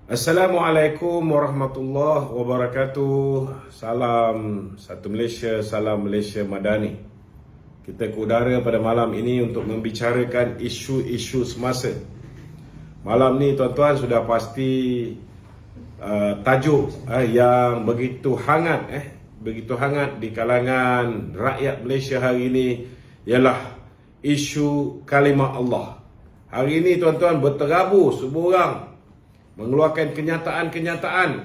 Assalamualaikum warahmatullahi wabarakatuh. Salam satu Malaysia, salam Malaysia Madani. Kita ke udara pada malam ini untuk membicarakan isu-isu semasa. Malam ni tuan-tuan sudah pasti tajuk yang begitu hangat di kalangan rakyat Malaysia hari ini ialah isu kalimah Allah. Hari ini tuan-tuan berterabur semua orang mengeluarkan kenyataan-kenyataan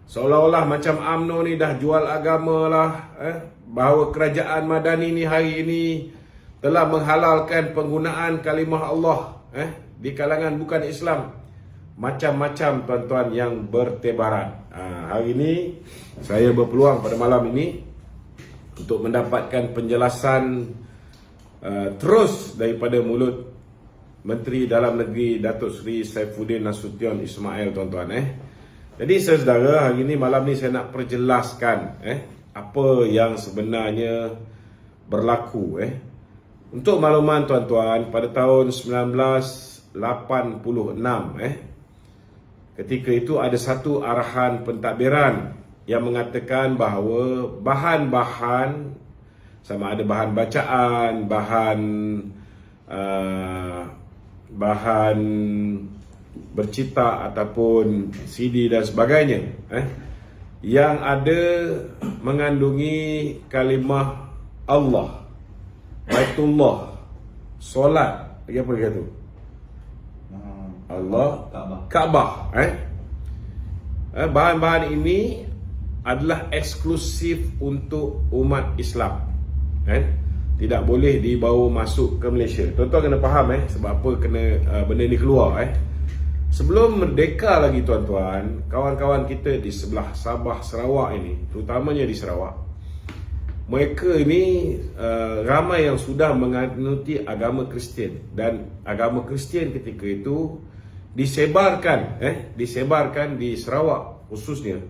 seolah-olah macam UMNO ni dah jual agama lah, bahawa kerajaan Madani ni hari ini telah menghalalkan penggunaan kalimah Allah di kalangan bukan Islam. Macam-macam tuan-tuan yang bertebaran. Hari ini saya berpeluang pada malam ini untuk mendapatkan penjelasan terus daripada mulut Menteri Dalam Negeri Datuk Seri Saifuddin Nasution Ismail, tuan-tuan. Jadi saudara, hari ini malam ni saya nak perjelaskan apa yang sebenarnya berlaku. Untuk makluman tuan-tuan, pada tahun 1986 ketika itu ada satu arahan pentadbiran yang mengatakan bahawa bahan-bahan, sama ada bahan bacaan, bahan bercetak ataupun CD dan sebagainya, yang ada mengandungi kalimah Allah, Baitullah, solat, lagi apa dia tu? Allah, Kaabah. Bahan-bahan ini adalah eksklusif untuk umat Islam. Tidak boleh dibawa masuk ke Malaysia. Tuan-tuan kena faham sebab apa kena benda ni keluar. Sebelum merdeka lagi tuan-tuan, kawan-kawan kita di sebelah Sabah, Sarawak ini, terutamanya di Sarawak, mereka ini ramai yang sudah menganuti agama Kristian, dan agama Kristian ketika itu disebarkan di Sarawak khususnya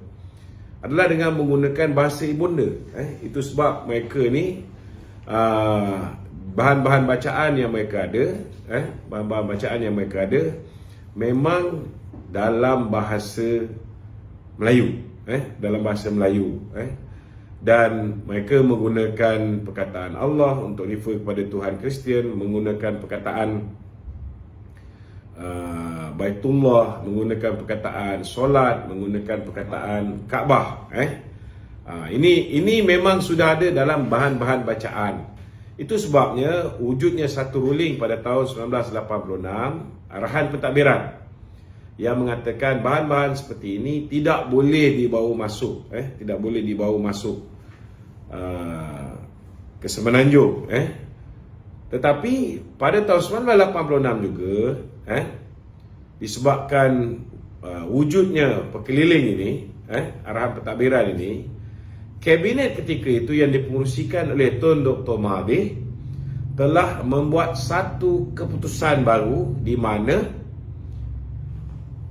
adalah dengan menggunakan bahasa ibunda. Itu sebab mereka ni bahan-bahan bacaan yang mereka ada, memang dalam bahasa Melayu, dan mereka menggunakan perkataan Allah untuk refer kepada Tuhan Kristian, menggunakan perkataan Baitullah, menggunakan perkataan solat, menggunakan perkataan Kaabah. Ini memang sudah ada dalam bahan-bahan bacaan. Itu sebabnya wujudnya satu ruling pada tahun 1986, arahan pentadbiran yang mengatakan bahan-bahan seperti ini tidak boleh dibawa masuk, ke Semenanjung. Tetapi pada tahun 1986 juga, disebabkan wujudnya perkeliling ini, arahan pentadbiran ini, Kabinet ketika itu yang dipengerusikan oleh Tun Dr. Mahathir telah membuat satu keputusan baru di mana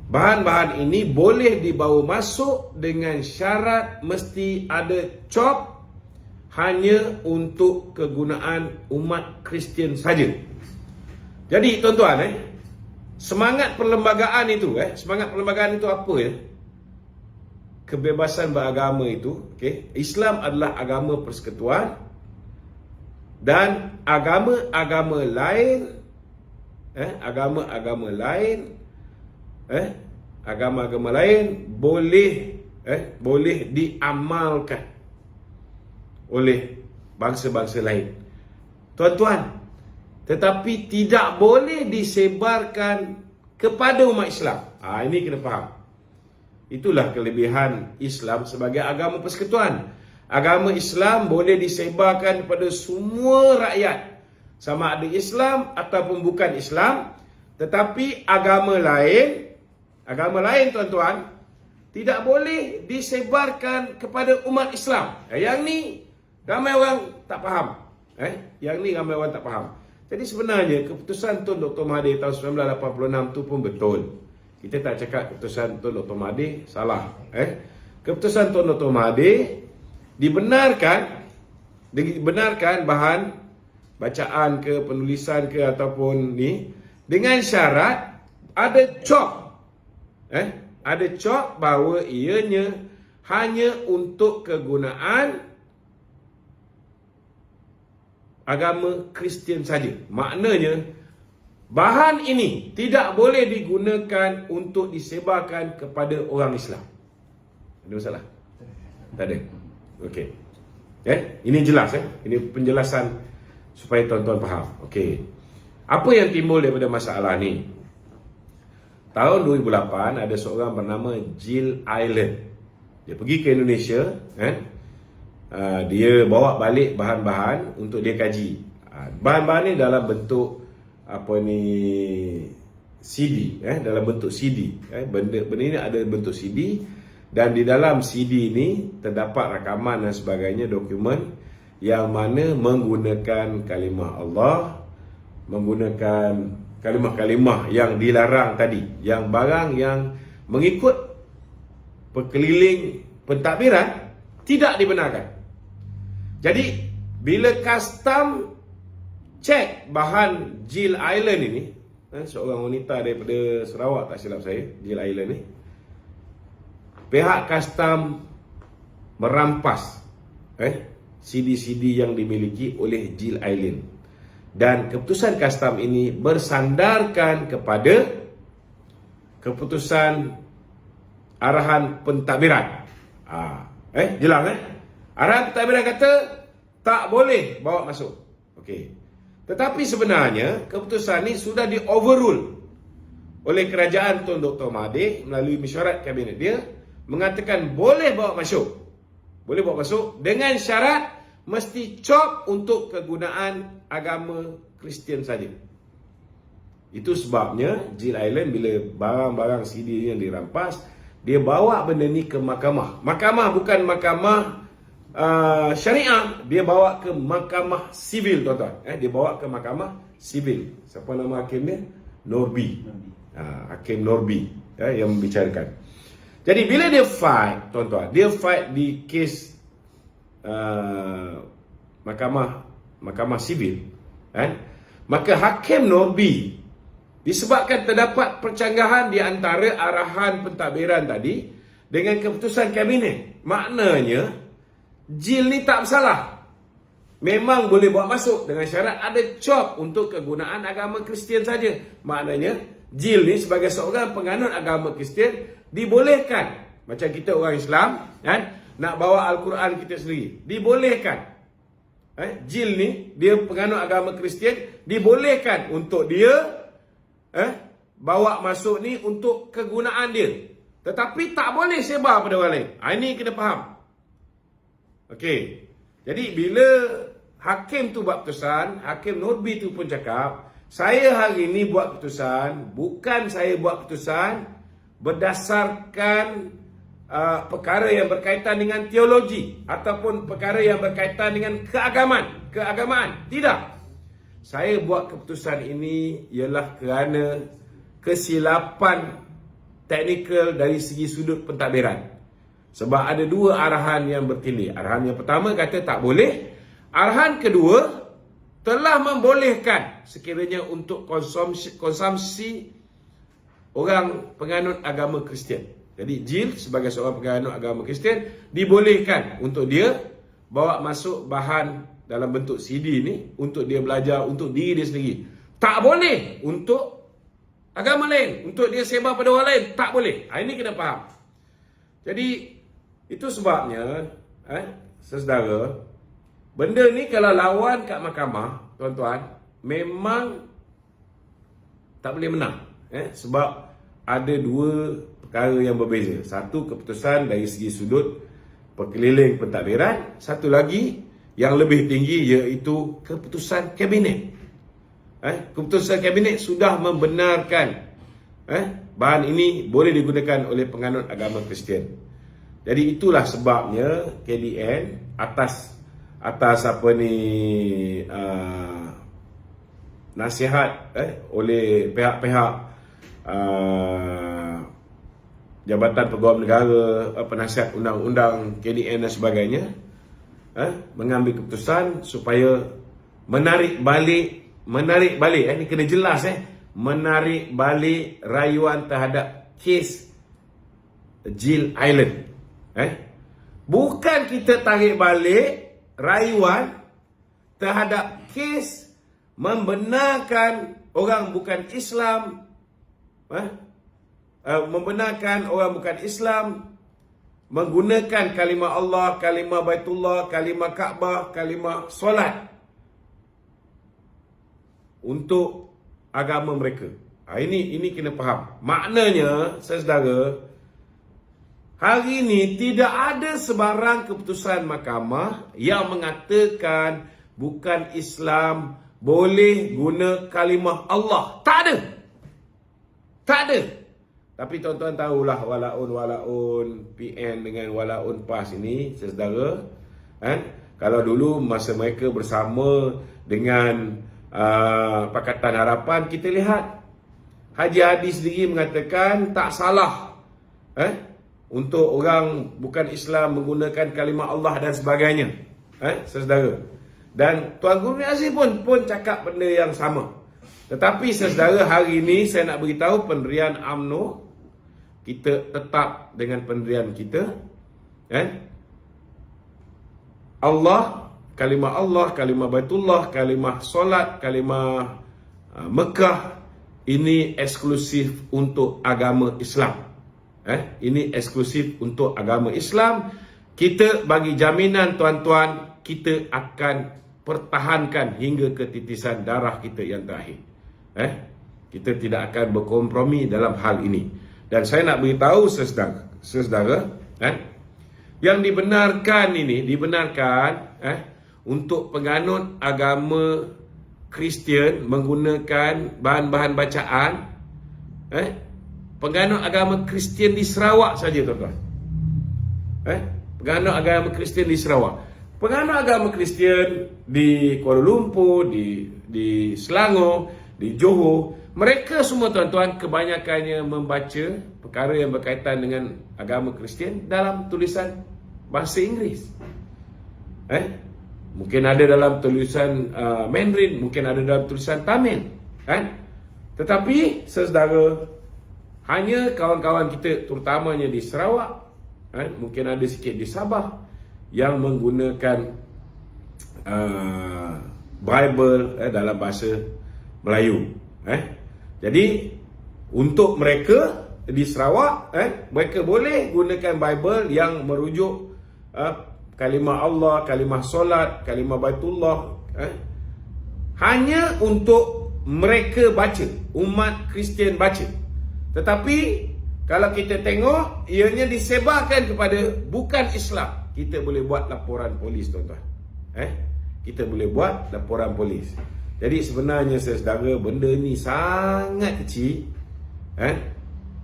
bahan-bahan ini boleh dibawa masuk dengan syarat mesti ada cop hanya untuk kegunaan umat Kristian saja. Jadi tuan-tuan, semangat perlembagaan itu apa kebebasan beragama itu, Islam adalah agama persekutuan, dan agama-agama lain boleh diamalkan oleh bangsa-bangsa lain, tuan-tuan, tetapi tidak boleh disebarkan kepada umat Islam. Ini kena faham. Itulah kelebihan Islam sebagai agama persekutuan. Agama Islam boleh disebarkan kepada semua rakyat, sama ada Islam ataupun bukan Islam. Tetapi agama lain tuan-tuan, tidak boleh disebarkan kepada umat Islam. Yang ni ramai orang tak faham. Jadi sebenarnya keputusan Tun Dr. Mahathir tahun 1986 tu pun betul. Kita tak cakap keputusan Tun Dr. Mahathir salah. Keputusan Tun Dr. Mahathir dibenarkan bahan bacaan ke, penulisan ke ataupun ni, dengan syarat ada cop ada cop bahawa ianya hanya untuk kegunaan agama Kristian saja. Maknanya bahan ini tidak boleh digunakan untuk disebarkan kepada orang Islam. Ada masalah? Tak ada. Okey. Ini jelas Ini penjelasan supaya tuan-tuan faham. Okey. Apa yang timbul daripada masalah ni? Tahun 2008 ada seorang bernama Jill Island. Dia pergi ke Indonesia, dia bawa balik bahan-bahan untuk dia kaji. Bahan-bahan ni dalam bentuk CD, dalam bentuk CD. Benda ini ada bentuk CD, dan di dalam CD ini terdapat rakaman dan sebagainya, dokumen yang mana menggunakan kalimah Allah, menggunakan kalimah-kalimah yang dilarang tadi, yang barang yang mengikut perkeliling pentadbiran tidak dibenarkan. Jadi bila custom cek bahan Jill Island ini, seorang wanita daripada Sarawak tak silap saya, Jill Island ni, pihak custom merampas CD-CD yang dimiliki oleh Jill Island, dan keputusan custom ini bersandarkan kepada keputusan arahan pentadbiran. Jelas arahan pentadbiran kata tak boleh bawa masuk. Okey. Tetapi sebenarnya keputusan ini sudah di overrule oleh kerajaan Tun Dr. Mahathir melalui mesyuarat kabinet dia, mengatakan boleh bawa masuk. Boleh bawa masuk dengan syarat mesti cop untuk kegunaan agama Kristian saja. Itu sebabnya Jill Island bila barang-barang CD yang dirampas, dia bawa benda ni ke mahkamah. Mahkamah bukan mahkamah syariah, dia bawa ke mahkamah sivil, tuan-tuan. Dia bawa ke mahkamah sivil. Siapa nama hakim dia? Norby. Hakim Norby yang membicarakan. Jadi bila dia fight, tuan-tuan, dia fight di kes mahkamah sivil, maka hakim Norby, disebabkan terdapat percanggahan di antara arahan pentadbiran tadi dengan keputusan kabinet, maknanya Jill ni tak bersalah. Memang boleh bawa masuk dengan syarat ada cop untuk kegunaan agama Kristian saja. Maknanya Jill ni sebagai seorang penganut agama Kristian dibolehkan. Macam kita orang Islam nak bawa Al-Quran kita sendiri, dibolehkan. Jill ni dia penganut agama Kristian, dibolehkan untuk dia bawa masuk ni untuk kegunaan dia, tetapi tak boleh sebar pada orang lain. Ini kena faham. Okey. Jadi bila hakim tu buat keputusan, hakim Norby tu pun cakap, saya hari ni buat keputusan, bukan saya buat keputusan berdasarkan perkara yang berkaitan dengan teologi ataupun perkara yang berkaitan dengan keagamaan. Tidak. Saya buat keputusan ini ialah kerana kesilapan teknikal dari segi sudut pentadbiran. Sebab ada dua arahan yang bertindih. Arahan yang pertama kata tak boleh. Arahan kedua telah membolehkan sekiranya untuk konsumsi orang penganut agama Kristian. Jadi Jill sebagai seorang penganut agama Kristian dibolehkan untuk dia bawa masuk bahan dalam bentuk CD ni untuk dia belajar untuk diri dia sendiri. Tak boleh untuk agama lain, untuk dia sebar pada orang lain, tak boleh. Ini kena faham. Jadi itu sebabnya saudara, benda ni kalau lawan kat mahkamah, tuan-tuan, memang tak boleh menang. Sebab ada dua perkara yang berbeza. Satu, keputusan dari segi sudut perkeliling pentadbiran. Satu lagi yang lebih tinggi, iaitu keputusan kabinet. Keputusan kabinet sudah membenarkan bahan ini boleh digunakan oleh penganut agama Kristian. Jadi itulah sebabnya KDN atas nasihat oleh pihak-pihak Jabatan Peguam Negara, penasihat undang-undang KDN dan sebagainya, mengambil keputusan supaya menarik balik, ini kena jelas, menarik balik rayuan terhadap kes Jill Island. Bukan kita tarik balik rayuan terhadap kes membenarkan orang bukan Islam, membenarkan orang bukan Islam menggunakan kalimah Allah, kalimah Baitullah, kalimah Kaabah, kalimah solat untuk agama mereka. Ini kena faham. Maknanya, saudara, hari ini tidak ada sebarang keputusan mahkamah yang mengatakan bukan Islam boleh guna kalimah Allah. Tak ada. Tak ada. Tapi tuan-tuan tahulah walaun PN dengan walaun PAS ini, saudara, kalau dulu masa mereka bersama dengan Pakatan Harapan, kita lihat Haji Hadi sendiri mengatakan tak salah untuk orang bukan Islam menggunakan kalimah Allah dan sebagainya, saudara. Dan Tuan Guru Aziz pun cakap benda yang sama. Tetapi saudara, hari ini saya nak beritahu pendirian UMNO, kita tetap dengan pendirian kita. Allah, kalimah Baitullah, kalimah solat, kalimah Mekah, ini eksklusif untuk agama Islam. Ini eksklusif untuk agama Islam. Kita bagi jaminan tuan-tuan, kita akan pertahankan hingga ke titisan darah kita yang terakhir. Kita tidak akan berkompromi dalam hal ini. Dan saya nak beritahu saudara, yang dibenarkan ini, untuk penganut agama Kristian menggunakan bahan-bahan bacaan, penganut agama Kristian di Sarawak saja, tuan-tuan. Penganut agama Kristian di Sarawak. Penganut agama Kristian di Kuala Lumpur, di Selangor, di Johor, mereka semua, tuan-tuan, kebanyakannya membaca perkara yang berkaitan dengan agama Kristian dalam tulisan bahasa Inggeris. Mungkin ada dalam tulisan Mandarin, mungkin ada dalam tulisan Tamil, Tetapi saudara, hanya kawan-kawan kita terutamanya di Sarawak, mungkin ada sikit di Sabah, yang menggunakan Bible dalam bahasa Melayu. Jadi untuk mereka di Sarawak, mereka boleh gunakan Bible yang merujuk kalimah Allah, kalimah solat, kalimah Baitullah, hanya untuk mereka baca, umat Kristian baca. Tetapi kalau kita tengok, ianya disebarkan kepada bukan Islam, kita boleh buat laporan polis, tuan-tuan. Kita boleh buat laporan polis. Jadi sebenarnya saudara, benda ni sangat kecil,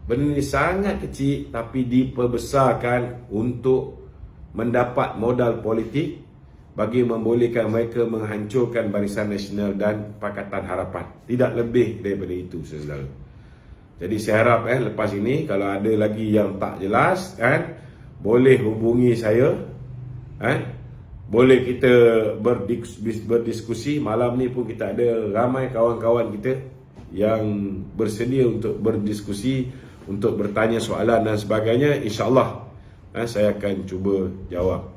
benda ni sangat kecil, tapi diperbesarkan untuk mendapat modal politik bagi membolehkan mereka menghancurkan Barisan Nasional dan Pakatan Harapan. Tidak lebih daripada itu, saudara. Jadi saya harap lepas ini, kalau ada lagi yang tak jelas, boleh hubungi saya, boleh kita berdiskusi. Malam ni pun kita ada ramai kawan-kawan kita yang bersedia untuk berdiskusi, untuk bertanya soalan dan sebagainya. InsyaAllah saya akan cuba jawab.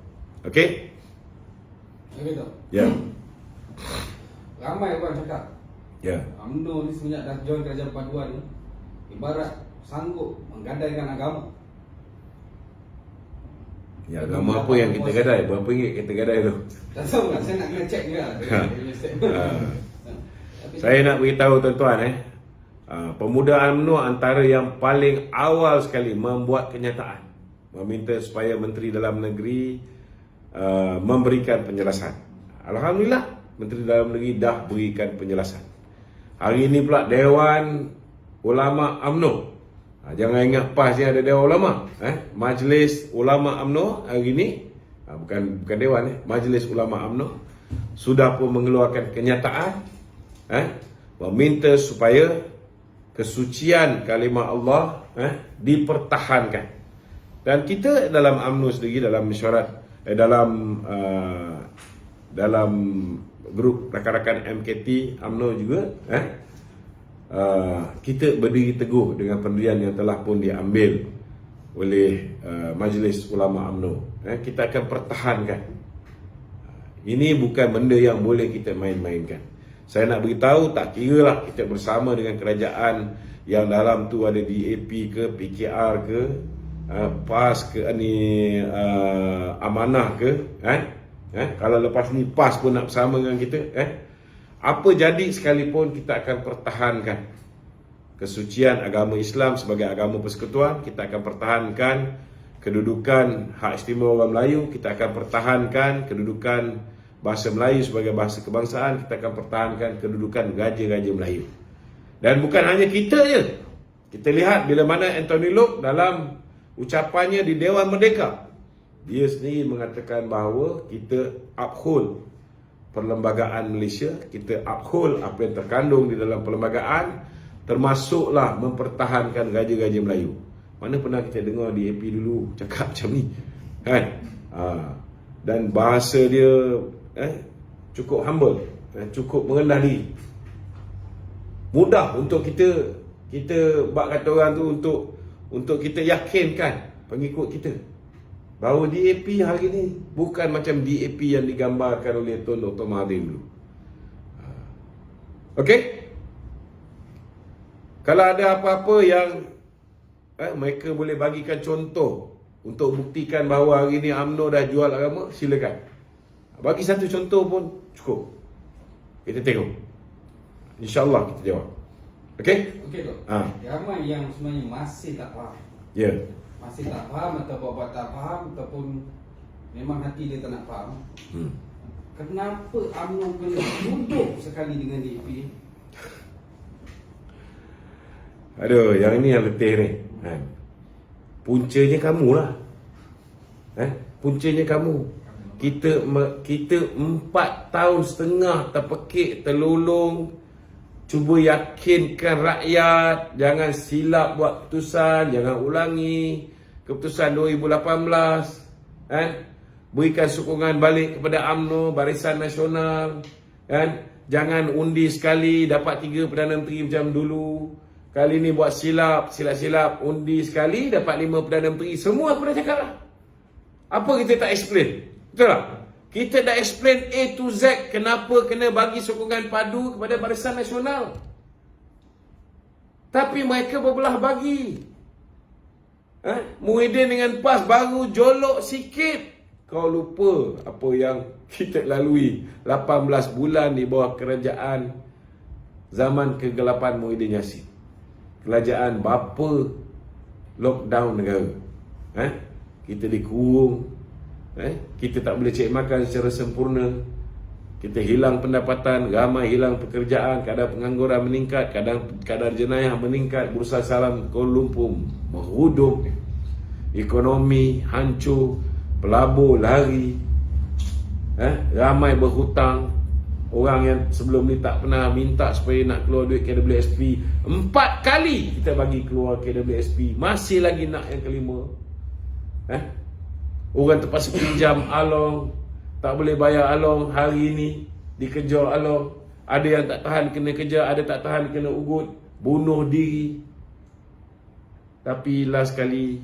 Okey? Okey tak? Ya. Ramai orang cakap, Ya. UMNO ni semenjak dah join Kerajaan Paduan ni, ibarat sanggup menggadaikan agama. Ya, agama apa yang kita gadai? Berapa ringgit kita gadai tu? Tak tahu lah, saya nak kena check juga. Saya nak beritahu tuan-tuan, pemuda UMNO antara yang paling awal sekali membuat kenyataan, meminta supaya Menteri Dalam Negeri memberikan penjelasan. Alhamdulillah, Menteri Dalam Negeri dah berikan penjelasan. Hari ini pula Dewan Ulama UMNO, jangan ingat PAS yang ada Dewan Ulama, Majlis Ulama UMNO hari ini, bukan Dewan, Majlis Ulama UMNO sudah pun mengeluarkan kenyataan, meminta supaya kesucian kalimah Allah dipertahankan. Dan kita dalam UMNO sendiri, dalam mesyuarat, dalam grup rakan-rakan MKT UMNO juga, kita berdiri teguh dengan pendirian yang telah pun diambil oleh Majlis Ulama UMNO. Kita akan pertahankan. Ini bukan benda yang boleh kita main-mainkan. Saya nak beritahu, tak kira lah kita bersama dengan kerajaan yang dalam tu ada DAP ke, PKR ke, PAS ke, ni Amanah ke, kalau lepas ni PAS pun nak bersama dengan kita, apa jadi sekalipun kita akan pertahankan kesucian agama Islam sebagai agama persekutuan. Kita akan pertahankan kedudukan hak istimewa orang Melayu. Kita akan pertahankan kedudukan bahasa Melayu sebagai bahasa kebangsaan. Kita akan pertahankan kedudukan Raja-Raja Melayu. Dan bukan hanya kita je. Kita lihat bila mana Anthony Loke dalam ucapannya di Dewan Merdeka, dia sendiri mengatakan bahawa kita uphold perlembagaan Malaysia, kita uphold apa yang terkandung di dalam perlembagaan, termasuklah mempertahankan Raja-Raja Melayu. Mana pernah kita dengar DAP dulu cakap macam ni, kan? Dan bahasa dia cukup humble, cukup merendah diri. Mudah untuk kita bak kata orang tu untuk kita yakinkan pengikut kita bahawa DAP hari ni bukan macam DAP yang digambarkan oleh Tun Dr. Mahathir dulu. Okey? Kalau ada apa-apa yang mereka boleh bagikan contoh untuk buktikan bahawa hari ni UMNO dah jual agama, silakan. Bagi satu contoh pun cukup. Kita tengok. InsyaAllah kita jawab. Okey? Okey Dok. Ramai yang sebenarnya masih tak faham. Ya. Masih tak faham atau buat tak faham ataupun memang hati dia tak nak faham. Kenapa UMNO kena duduk sekali dengan DAP? Aduh, yang ini yang letih ni. Puncanya kamu lah. Puncanya kamu. Kita 4 tahun setengah terpekik, terlolong, cuba yakinkan rakyat jangan silap buat keputusan, jangan ulangi keputusan 2018, berikan sokongan balik kepada UMNO, Barisan Nasional, jangan undi sekali dapat 3 Perdana Menteri macam dulu. Kali ni buat silap, undi sekali dapat 5 Perdana Menteri. Semua aku dah cakap lah. Apa kita tak explain? Betul tak? Kita dah explain A to Z kenapa kena bagi sokongan padu kepada Barisan Nasional. Tapi mereka berbelah bagi. Muhyiddin dengan PAS baru jolok sikit. Kau lupa apa yang kita lalui 18 bulan di bawah kerajaan zaman kegelapan Muhyiddin Yassin. Kerajaan bapa lockdown negara. Kita dikurung. Kita tak boleh cek makan secara sempurna. Kita hilang pendapatan, ramai hilang pekerjaan, kadar pengangguran meningkat, kadar jenayah meningkat, Bursa Saham Kuala Lumpur merudum, ekonomi hancur, pelabur lari, ramai berhutang. Orang yang sebelum ni tak pernah minta supaya nak keluar duit KWSP, 4 kali kita bagi keluar KWSP, masih lagi nak yang kelima. Orang terpaksa pinjam along, tak boleh bayar along hari ni, dikejar along. Ada yang tak tahan kena kejar, ada tak tahan kena ugut, bunuh diri. Tapi last kali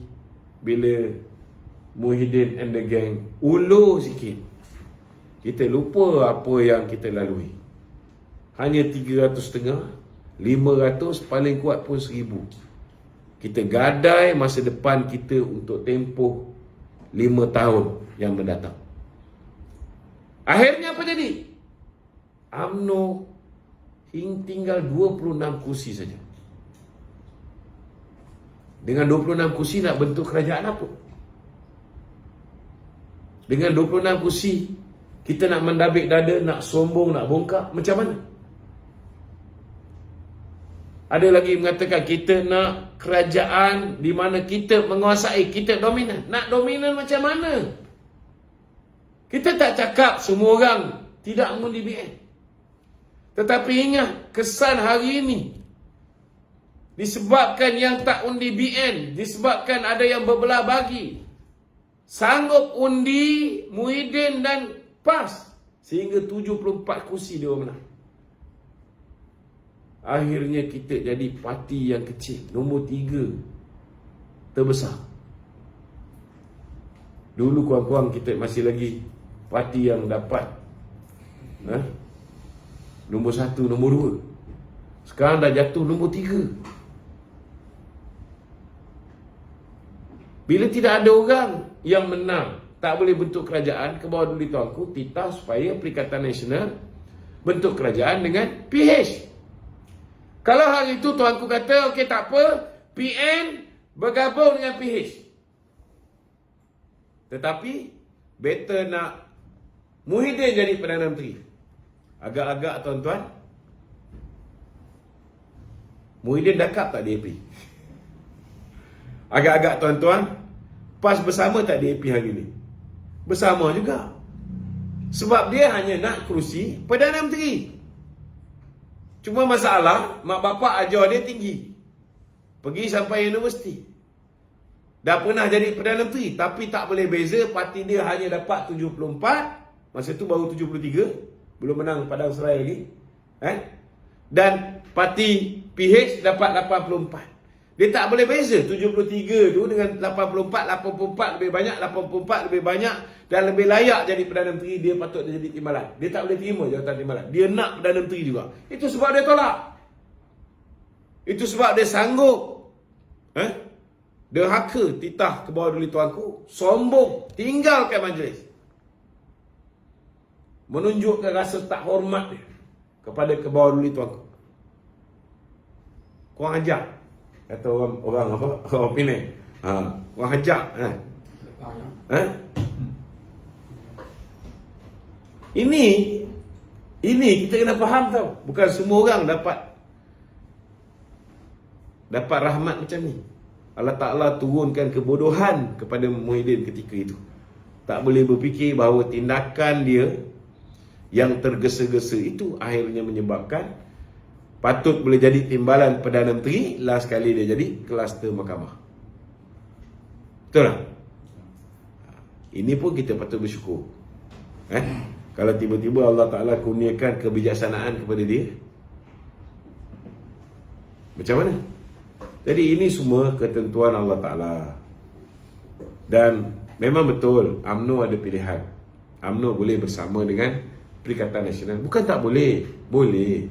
bila Muhyiddin and the gang ulur sikit, kita lupa apa yang kita lalui. Hanya 300,500, 500, paling kuat pun 1,000. Kita gadai masa depan kita untuk tempoh 5 tahun yang mendatang. Akhirnya apa jadi? UMNO tinggal 26 kursi saja. Dengan 26 kursi nak bentuk kerajaan apa? Dengan 26 kursi kita nak mendabik dada, nak sombong, nak bongkak, macam mana? Ada lagi mengatakan kita nak kerajaan di mana kita menguasai, kita dominan. Nak dominan macam mana? Kita tak cakap semua orang tidak mengundi BN. Tetapi ingat, kesan hari ini disebabkan yang tak undi BN, disebabkan ada yang berbelah bagi, sanggup undi Muhyiddin dan PAS sehingga 74 kursi dia menang. Akhirnya kita jadi parti yang kecil, nombor 3 terbesar. Dulu kurang-kurang kita masih lagi parti yang dapat nombor 1, nombor 2. Sekarang dah jatuh nombor 3. Bila tidak ada orang yang menang, tak boleh bentuk kerajaan, ke bawah dulu tuanku titah supaya Perikatan Nasional bentuk kerajaan dengan PH. Kalau hari itu tuanku kata, okey tak apa, PN bergabung dengan PH. Tetapi better nak Muhyiddin jadi Perdana Menteri. Agak-agak tuan-tuan, Muhyiddin dakap tak DAP? Agak-agak tuan-tuan, PAS bersama tak DAP hari ni? Bersama juga. Sebab dia hanya nak kerusi Perdana Menteri. Cuma masalah, mak bapak ajar dia tinggi, pergi sampai universiti. Dah pernah jadi Perdana Menteri, tapi tak boleh beza, parti dia hanya dapat 74. Masa tu baru 73, belum menang Padang Serai lagi. Dan parti PH dapat 84. Dia tak boleh beza 73 tu dengan 84. 84 lebih banyak, 84 lebih banyak dan lebih layak jadi Perdana Menteri. Dia patut jadi timbalan. Dia tak boleh terima jawatan timbalan. Dia nak Perdana Menteri juga. Itu sebab dia tolak. Itu sebab dia sanggup derhaka titah ke bawah duli tuanku, sombong, tinggalkan majlis, menunjukkan rasa tak hormat dia kepada ke bawah duli tuanku. Kurang ajar, kata orang apa? Orang Penang. Kurang ajar. Ini kita kena faham tau. Bukan semua orang dapat rahmat macam ni. Allah Ta'ala turunkan kebodohan kepada Muhyiddin ketika itu. Tak boleh berfikir bahawa tindakan dia yang tergesa-gesa itu akhirnya menyebabkan patut boleh jadi timbalan Perdana Menteri, last kali dia jadi kluster mahkamah. Betul tak? Ini pun kita patut bersyukur. Kalau tiba-tiba Allah Ta'ala kurniakan kebijaksanaan kepada dia, macam mana? Jadi ini semua ketentuan Allah Ta'ala. Dan memang betul UMNO ada pilihan. UMNO boleh bersama dengan Perikatan Nasional. Bukan tak boleh, boleh.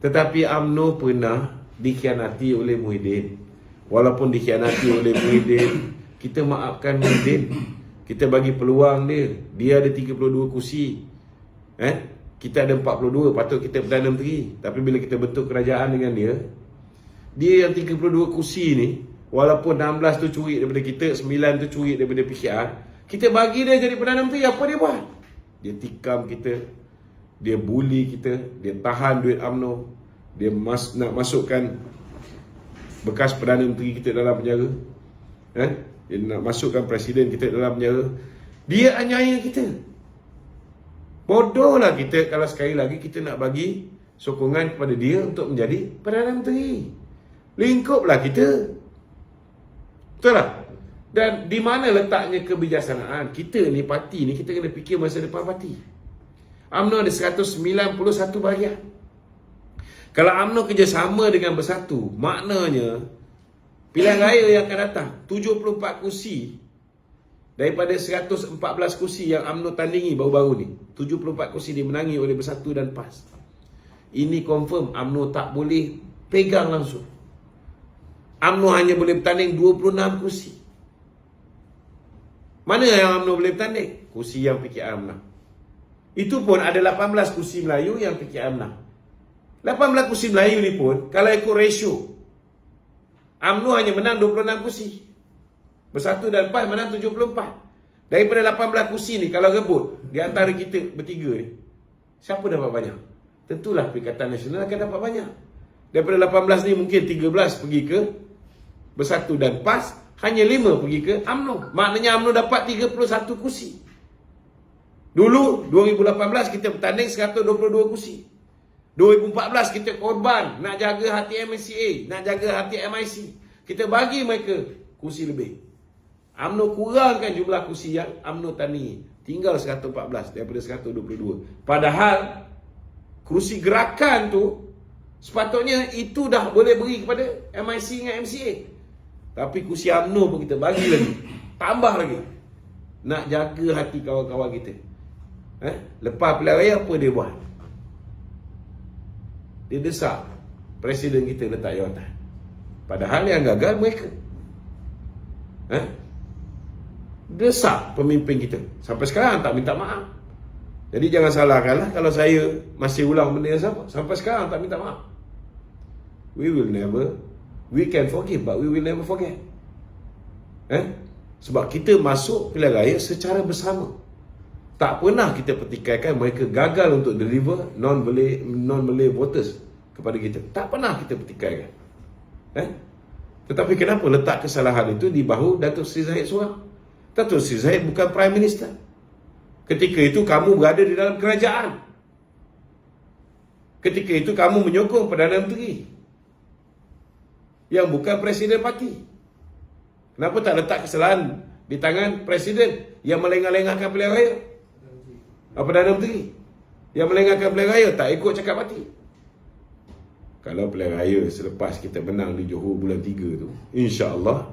Tetapi UMNO pernah dikhianati oleh Muhyiddin. Walaupun dikhianati oleh Muhyiddin, kita maafkan Muhyiddin. Kita bagi peluang dia. Dia ada 32 kursi. Kita ada 42, patut kita Perdana Menteri. Tapi bila kita bentuk kerajaan dengan dia yang 32 kursi ni, walaupun 16 tu curi daripada kita, 9 tu curi daripada PKR, kita bagi dia jadi Perdana Menteri. Apa dia buat? Dia tikam kita, dia bully kita, dia tahan duit UMNO, dia nak masukkan bekas Perdana Menteri kita dalam penjara, dia nak masukkan Presiden kita dalam penjara. Dia aniaya kita. Bodohlah kita kalau sekali lagi kita nak bagi sokongan kepada dia untuk menjadi Perdana Menteri. Lingkuplah kita. Betul tak? Dan di mana letaknya kebijaksanaan? Kita ni, parti ni, kita kena fikir masa depan parti. UMNO ada 191 bahagian. Kalau UMNO kerjasama dengan Bersatu, maknanya pilihan raya yang akan datang 74 kursi daripada 114 kursi yang UMNO tandingi baru-baru ni, 74 kursi dimenangi oleh Bersatu dan PAS. Ini confirm UMNO tak boleh pegang langsung. UMNO hanya boleh bertanding 26 kursi. Mana yang UMNO boleh bertanding? Kursi yang PKR menang. Itu pun ada 18 kursi Melayu yang PKR menang. 18 kursi Melayu ni pun, kalau ikut ratio, UMNO hanya menang 26 kursi. Bersatu dan PAS menang 74. Daripada 18 kursi ni, kalau rebut di antara kita bertiga ni, siapa dapat banyak? Tentulah Perikatan Nasional akan dapat banyak. Daripada 18 ni mungkin 13 pergi ke Bersatu dan PAS, hanya 5 pergi ke UMNO. Maknanya UMNO dapat 31 kursi. Dulu 2018 kita bertanding 122 kursi. 2014 kita korban nak jaga hati MCA, nak jaga hati MIC. Kita bagi mereka kursi lebih. UMNO kurangkan jumlah kursi yang UMNO tandingi, tinggal 114 daripada 122. Padahal kursi gerakan tu sepatutnya itu dah boleh beri kepada MIC dengan MCA. Tapi kursi UMNO pun kita bagi lagi, tambah lagi. nak jaga hati kawan-kawan kita. Lepas pilihan raya apa dia buat? Dia desak presiden kita letak jawatan. Padahal yang gagal mereka. Desak pemimpin kita. Sampai sekarang tak minta maaf. Jadi jangan salahkanlah kalau saya masih ulang benda yang sama. Sampai sekarang tak minta maaf. We can forgive, but we will never forget. Sebab kita masuk pilihan raya secara bersama. Tak pernah kita pertikaikan mereka gagal untuk deliver non-Malay voters kepada kita. Tak pernah kita pertikaikan. Tetapi kenapa letak kesalahan itu di bahu Datuk Seri Zahid seorang? Datuk Seri Zahid bukan Prime Minister. Ketika itu kamu berada di dalam kerajaan. Ketika itu kamu menyokong Perdana Menteri yang bukan Presiden Parti. Kenapa tak letak kesalahan di tangan Presiden yang melengah-lengahkan pilihan raya? Perdana Menteri yang melengahkan pilihan raya tak ikut cakap parti. Kalau pilihan raya selepas kita menang di Johor bulan 3 tu, insya-Allah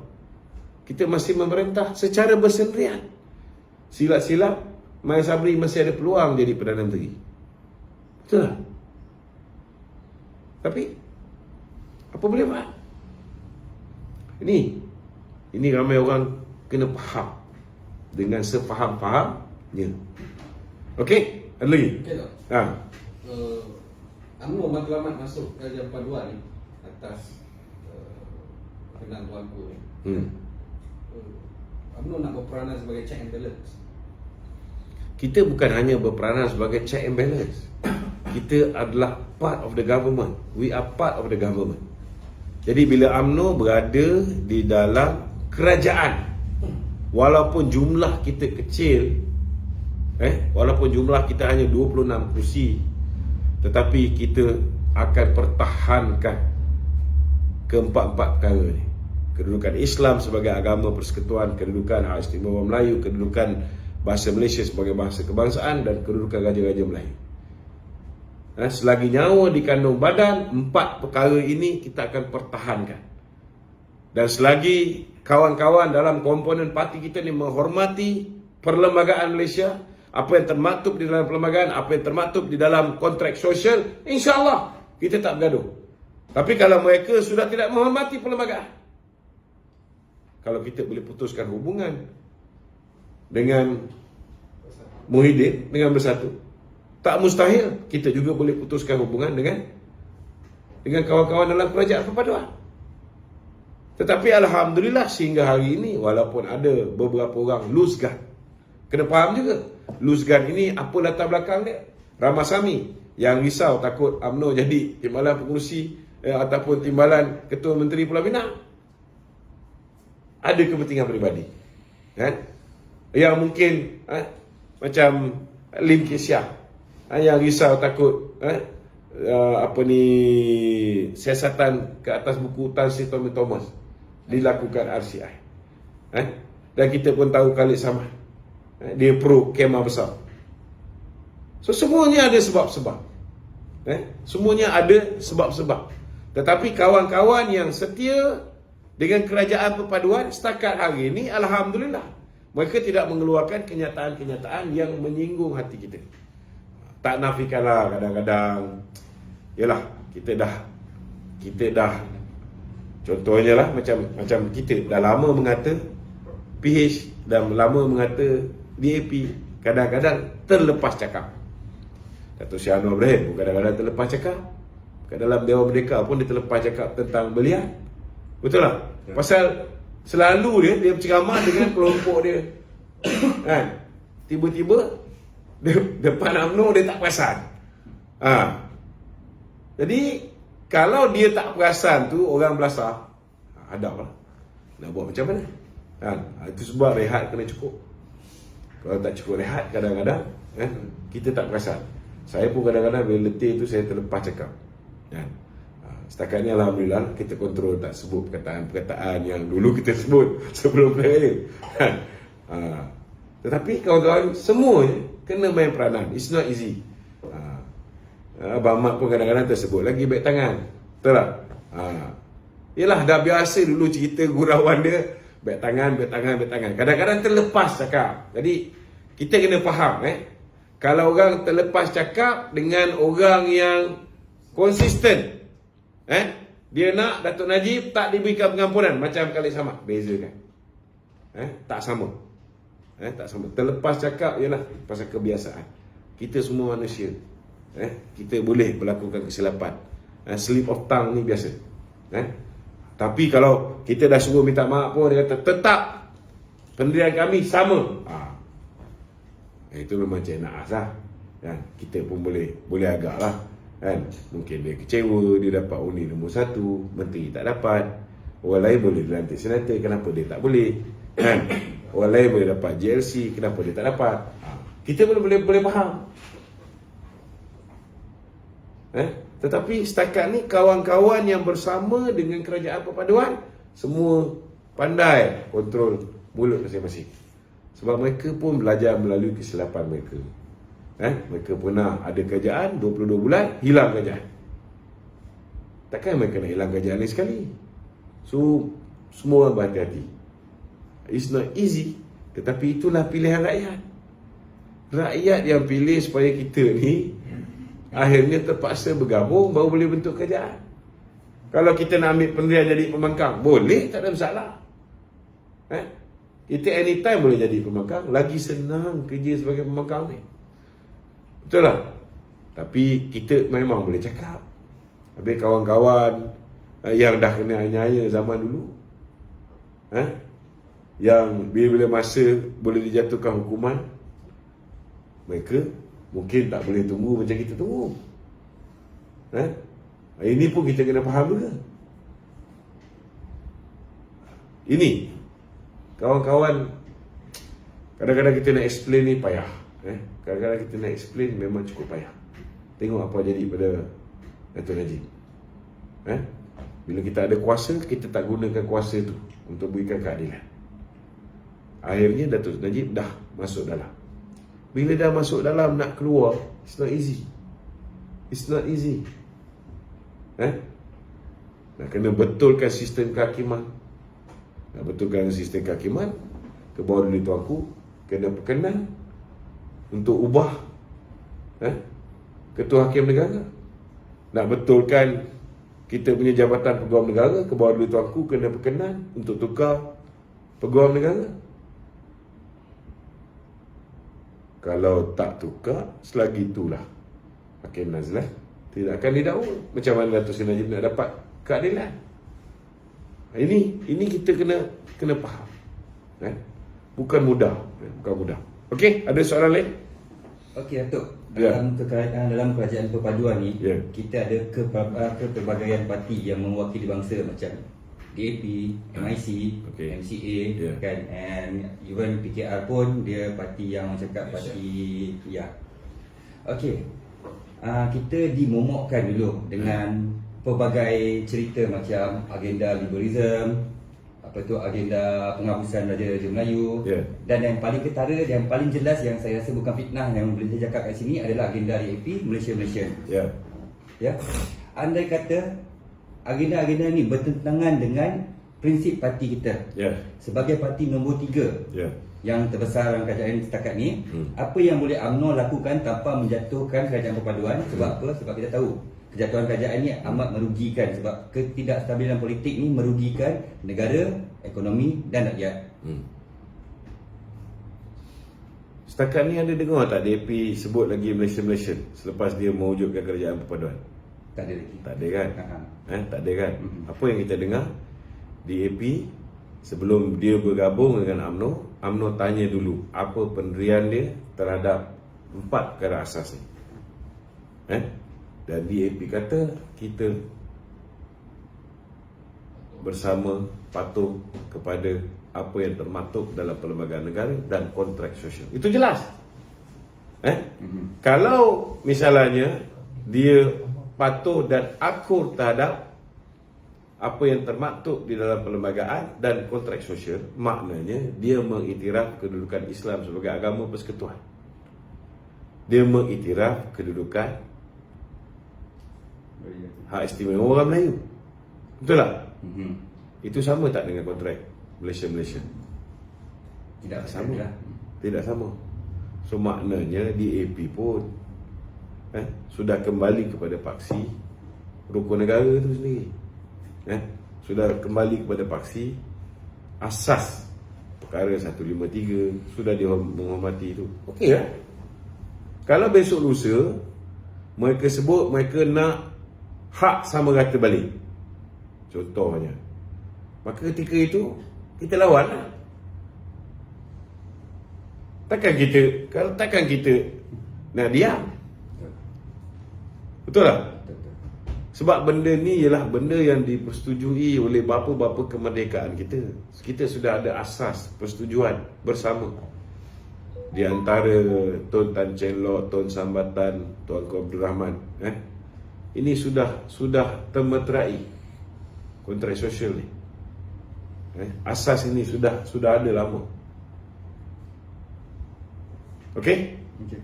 kita masih memerintah secara bersendirian. Silap-silap Mai Sabri masih ada peluang jadi Perdana Menteri. Betul tak? Tapi apa boleh buat? Ini ramai orang kena faham dengan sepaham-fahamnya. Okey, ada lagi? Okey tak? UMNO matlamat masuk kerajaan paduan ni atas kenal tuanku ni. UMNO nak berperanan sebagai check and balance. Kita bukan hanya berperanan sebagai check and balance. Kita adalah part of the government. We are part of the government. Jadi bila UMNO berada di dalam kerajaan, walaupun jumlah kita kecil, walaupun jumlah kita hanya 26 kursi, tetapi kita akan pertahankan keempat-empat perkara ni. Kedudukan Islam sebagai agama persekutuan, kedudukan Hak Istimewa Melayu, kedudukan bahasa Malaysia sebagai bahasa kebangsaan, dan kedudukan Raja-Raja Melayu. Selagi nyawa dikandung badan, 4 perkara ini kita akan pertahankan. Dan selagi kawan-kawan dalam komponen parti kita ni menghormati perlembagaan Malaysia, apa yang termaktub di dalam perlembagaan, apa yang termaktub di dalam kontrak sosial, insya-Allah kita tak bergaduh. Tapi kalau mereka sudah tidak menghormati perlembagaan, kalau kita boleh putuskan hubungan dengan Muhyiddin, dengan Bersatu, tak mustahil kita juga boleh putuskan hubungan dengan kawan-kawan dalam kerajaan perpaduan. Tetapi alhamdulillah sehingga hari ini, walaupun ada beberapa orang loose gun, kena faham juga loose gun ini apa latar belakang dia. Ramasamy yang risau takut UMNO jadi timbalan pengurusi ataupun timbalan Ketua Menteri Pulau Pinang, ada kepentingan peribadi, yang mungkin macam Lim Kee Siang yang risau takut siasatan ke atas buku Tan Sri Tommy Thomas dilakukan RCI. Dan kita pun tahu Khalid Samad, dia pro kemah besar. So semuanya ada sebab-sebab. Semuanya ada sebab-sebab. Tetapi kawan-kawan yang setia dengan kerajaan perpaduan setakat hari ini, alhamdulillah, mereka tidak mengeluarkan kenyataan-kenyataan yang menyinggung hati kita. Tak nafikanlah kadang-kadang, yalah, kita dah contohnya lah macam kita dah lama mengata PH dan lama mengata DAP, kadang-kadang terlepas cakap. Dato' Syah Anwar Ibrahim pun kadang-kadang terlepas cakap. Kat dalam Dewan Merdeka pun dia terlepas cakap tentang belian. Betul tak? Pasal selalu dia berceramah dengan kelompok dia. Tiba-tiba depan UMNO dia tak perasan. Jadi kalau dia tak perasan tu, orang belasah, hadap lah, nak buat macam mana? Itu sebab rehat kena cukup. Kalau tak cukup rehat, kadang-kadang kita tak perasan. Saya pun kadang-kadang bila letih tu saya terlepas cakap. Setakat ni alhamdulillah kita kontrol tak sebut perkataan-perkataan yang dulu kita sebut sebelum pilihan raya. Tetapi kawan-kawan semua kena main peranan. It's not easy. Abang Mat pun kadang-kadang tersebut lagi baik tangan. Betul tak? Yelah, dah biasa dulu cerita gurauan dia Baik tangan. Kadang-kadang terlepas cakap. Jadi kita kena faham kalau orang terlepas cakap dengan orang yang konsisten, dia nak Datuk Najib tak diberikan pengampunan macam Khalid Samad, bezakan. Tak sama. Tak sama. Terlepas cakap ialah pasal kebiasaan. Kita semua manusia. Kita boleh melakukan kesilapan. Slip of tongue ni biasa. Tapi kalau kita dah suruh minta maaf pun, dia kata tetap pendirian kami sama. Itu memang cik naas lah. Kita pun boleh agak lah. Mungkin dia kecewa, dia dapat undi nombor 1, menteri tak dapat. Orang lain boleh dilantik senator, kenapa dia tak boleh? Orang lain boleh dapat JLC, kenapa dia tak dapat? Kita pun boleh faham. Tetapi setakat ni kawan-kawan yang bersama dengan kerajaan perpaduan semua pandai kontrol mulut masing-masing. Sebab mereka pun belajar melalui kesilapan mereka. Mereka pernah ada kerajaan 22 bulan, hilang kerajaan. Takkan mereka nak hilang kerajaan ni sekali. So semua orang berhati-hati. It's not easy, tetapi itulah pilihan rakyat. Rakyat yang pilih supaya kita ni akhirnya terpaksa bergabung baru boleh bentuk kerajaan. Kalau kita nak ambil pendirian jadi pembangkang, boleh, tak ada masalah. Kita anytime boleh jadi pembangkang. Lagi senang kerja sebagai pembangkang ni. Betul tak? Tapi kita memang boleh cakap. Habis kawan-kawan yang dah kena aniaya zaman dulu, yang bila-bila masa boleh dijatuhkan hukuman, mereka mungkin tak boleh tunggu macam kita tunggu. Ini pun kita kena faham juga. Ini kawan-kawan, kadang-kadang kita nak explain ni payah. Kadang-kadang kita nak explain memang cukup payah. Tengok apa jadi pada Datuk Najib. Bila kita ada kuasa, kita tak gunakan kuasa tu untuk berikan keadilan. Akhirnya Datuk Najib dah masuk dalam. Bila dah masuk dalam, nak keluar, it's not easy. It's not easy. Nak kena betulkan sistem kehakiman. Nak betulkan sistem kehakiman, ke bawah dulu tuanku, kena berkenan untuk ubah Ketua Hakim Negara. Nak betulkan kita punya jabatan Peguam Negara, ke bawah dulu tuanku, kena berkenan untuk tukar Peguam Negara. Kalau tak tukar, selagi itulah Hakim Nazlan tidak akan didakwa. Macam mana Datuk Seri Najib nak dapat keadilan? Ini kita kena faham. Bukan mudah. Okey, ada soalan lain? Okey Datuk, dalam kerajaan perpaduan ni, kita ada kepelbagaian parti yang mewakili bangsa macam DAP, MIC, MCA, kan, and even PKR pun dia parti yang cakap parti Okey. Kita dimomokkan dulu dengan pelbagai cerita macam agenda liberalism, agenda penghapusan Raja-Raja Melayu, dan yang paling ketara, yang paling jelas yang saya rasa bukan fitnah yang boleh saya cakap kat sini adalah agenda DAP Malaysia. Andai kata agenda-agenda ni bertentangan dengan prinsip parti kita, sebagai parti nombor 3 yang terbesar dalam kerajaan setakat ni, apa yang boleh UMNO lakukan tanpa menjatuhkan kerajaan perpaduan? Sebab apa? Sebab kita tahu kejatuhan kerajaan ni amat merugikan, sebab ketidakstabilan politik ni merugikan negara, ekonomi dan rakyat. Setakat ni ada dengar tak DAP sebut lagi Malaysia selepas dia mewujudkan kerajaan perpaduan? Tak ada lagi. Tak ada kan? Tak ada kan? Apa yang kita dengar, DAP sebelum dia bergabung dengan UMNO tanya dulu apa pendirian dia terhadap 4 perkara asas ni. Dan DAP kata kita bersama patuh kepada apa yang termaktub dalam perlembagaan negara dan kontrak sosial. Itu jelas. Kalau misalnya dia patuh dan akur terhadap apa yang termaktub di dalam perlembagaan dan kontrak sosial, maknanya dia mengiktiraf kedudukan Islam sebagai agama persekutuan. Dia mengiktiraf kedudukan hak istimewa orang Melayu. Betul tak? Itu sama tak dengan kontrak Malaysia. Tidak sama. lah. Tidak sama. So maknanya DAP pun sudah kembali kepada paksi rukun negara itu sendiri. Sudah kembali kepada paksi asas perkara 153, sudah dia menghormati itu. Okey lah. Kalau besok lusa mereka sebut mereka nak hak sama rata balik, contohnya, maka ketika itu kita lawan lah. Takkan kita nak diam? Betul tak? Sebab benda ni ialah benda yang dipersetujui oleh bapa-bapa kemerdekaan kita. Kita sudah ada asas persetujuan bersama di antara Tun Tan Cheng Lock, Tun Sambatan, Tuanku Abdul Rahman. Ini sudah termeterai kontrak sosial ni. Asas ini sudah ada lama. Okey? Okey.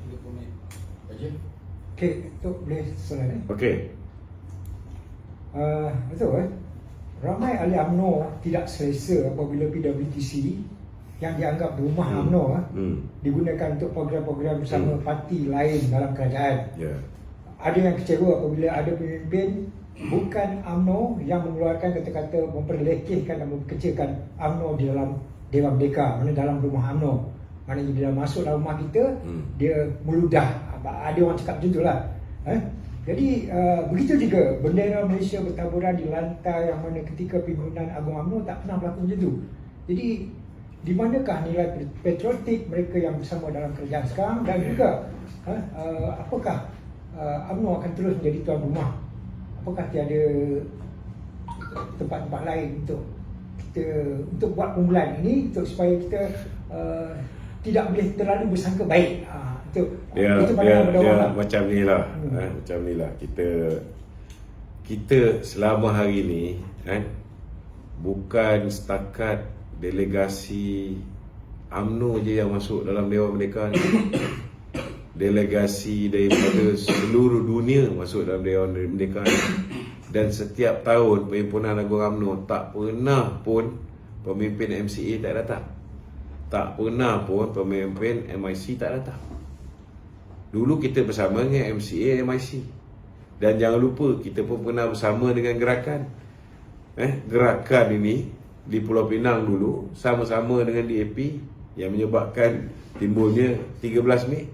30 minit aja. Okey, tu boleh selesai. Okey. Betul. Ramai ahli UMNO tidak selesa apabila PWTC yang dianggap rumah UMNO digunakan untuk program-program bersama parti lain dalam kerajaan. Ya. Ada yang kecewa apabila ada pemimpin bukan UMNO yang mengeluarkan kata-kata memperlekehkan dan memperkecilkan UMNO di dalam Dewan Merdeka, mana dalam rumah UMNO. Maknanya dia masuk dalam rumah kita, dia meludah. Ada orang cakap macam itulah. Jadi begitu juga bendera Malaysia bertaburan di lantai yang mana ketika pimpinan Agung UMNO tak pernah berlaku macam tu. Jadi di manakah nilai patriotik mereka yang bersama dalam kerajaan sekarang, dan juga apakah UMNO akan terus menjadi tuan rumah? Apakah tiada tempat-tempat lain untuk buat permulaan ini supaya kita tidak boleh terlalu bersangka baik. Dia macam ni lah. Macam ni lah. Kita selama hari ni bukan setakat delegasi UMNO je yang masuk dalam Dewan Merdeka ni. Delegasi daripada seluruh dunia masuk dalam Dewan Merdeka ni. Dan setiap tahun Perhimpunan Agung UMNO tak pernah pun pemimpin MCA tak datang. Tak pernah pun pemimpin MIC tak datang. Dulu kita bersama dengan MCA, MIC. Dan jangan lupa kita pun pernah bersama dengan gerakan. Gerakan ini di Pulau Pinang dulu sama-sama dengan DAP yang menyebabkan timbulnya 13 Mei.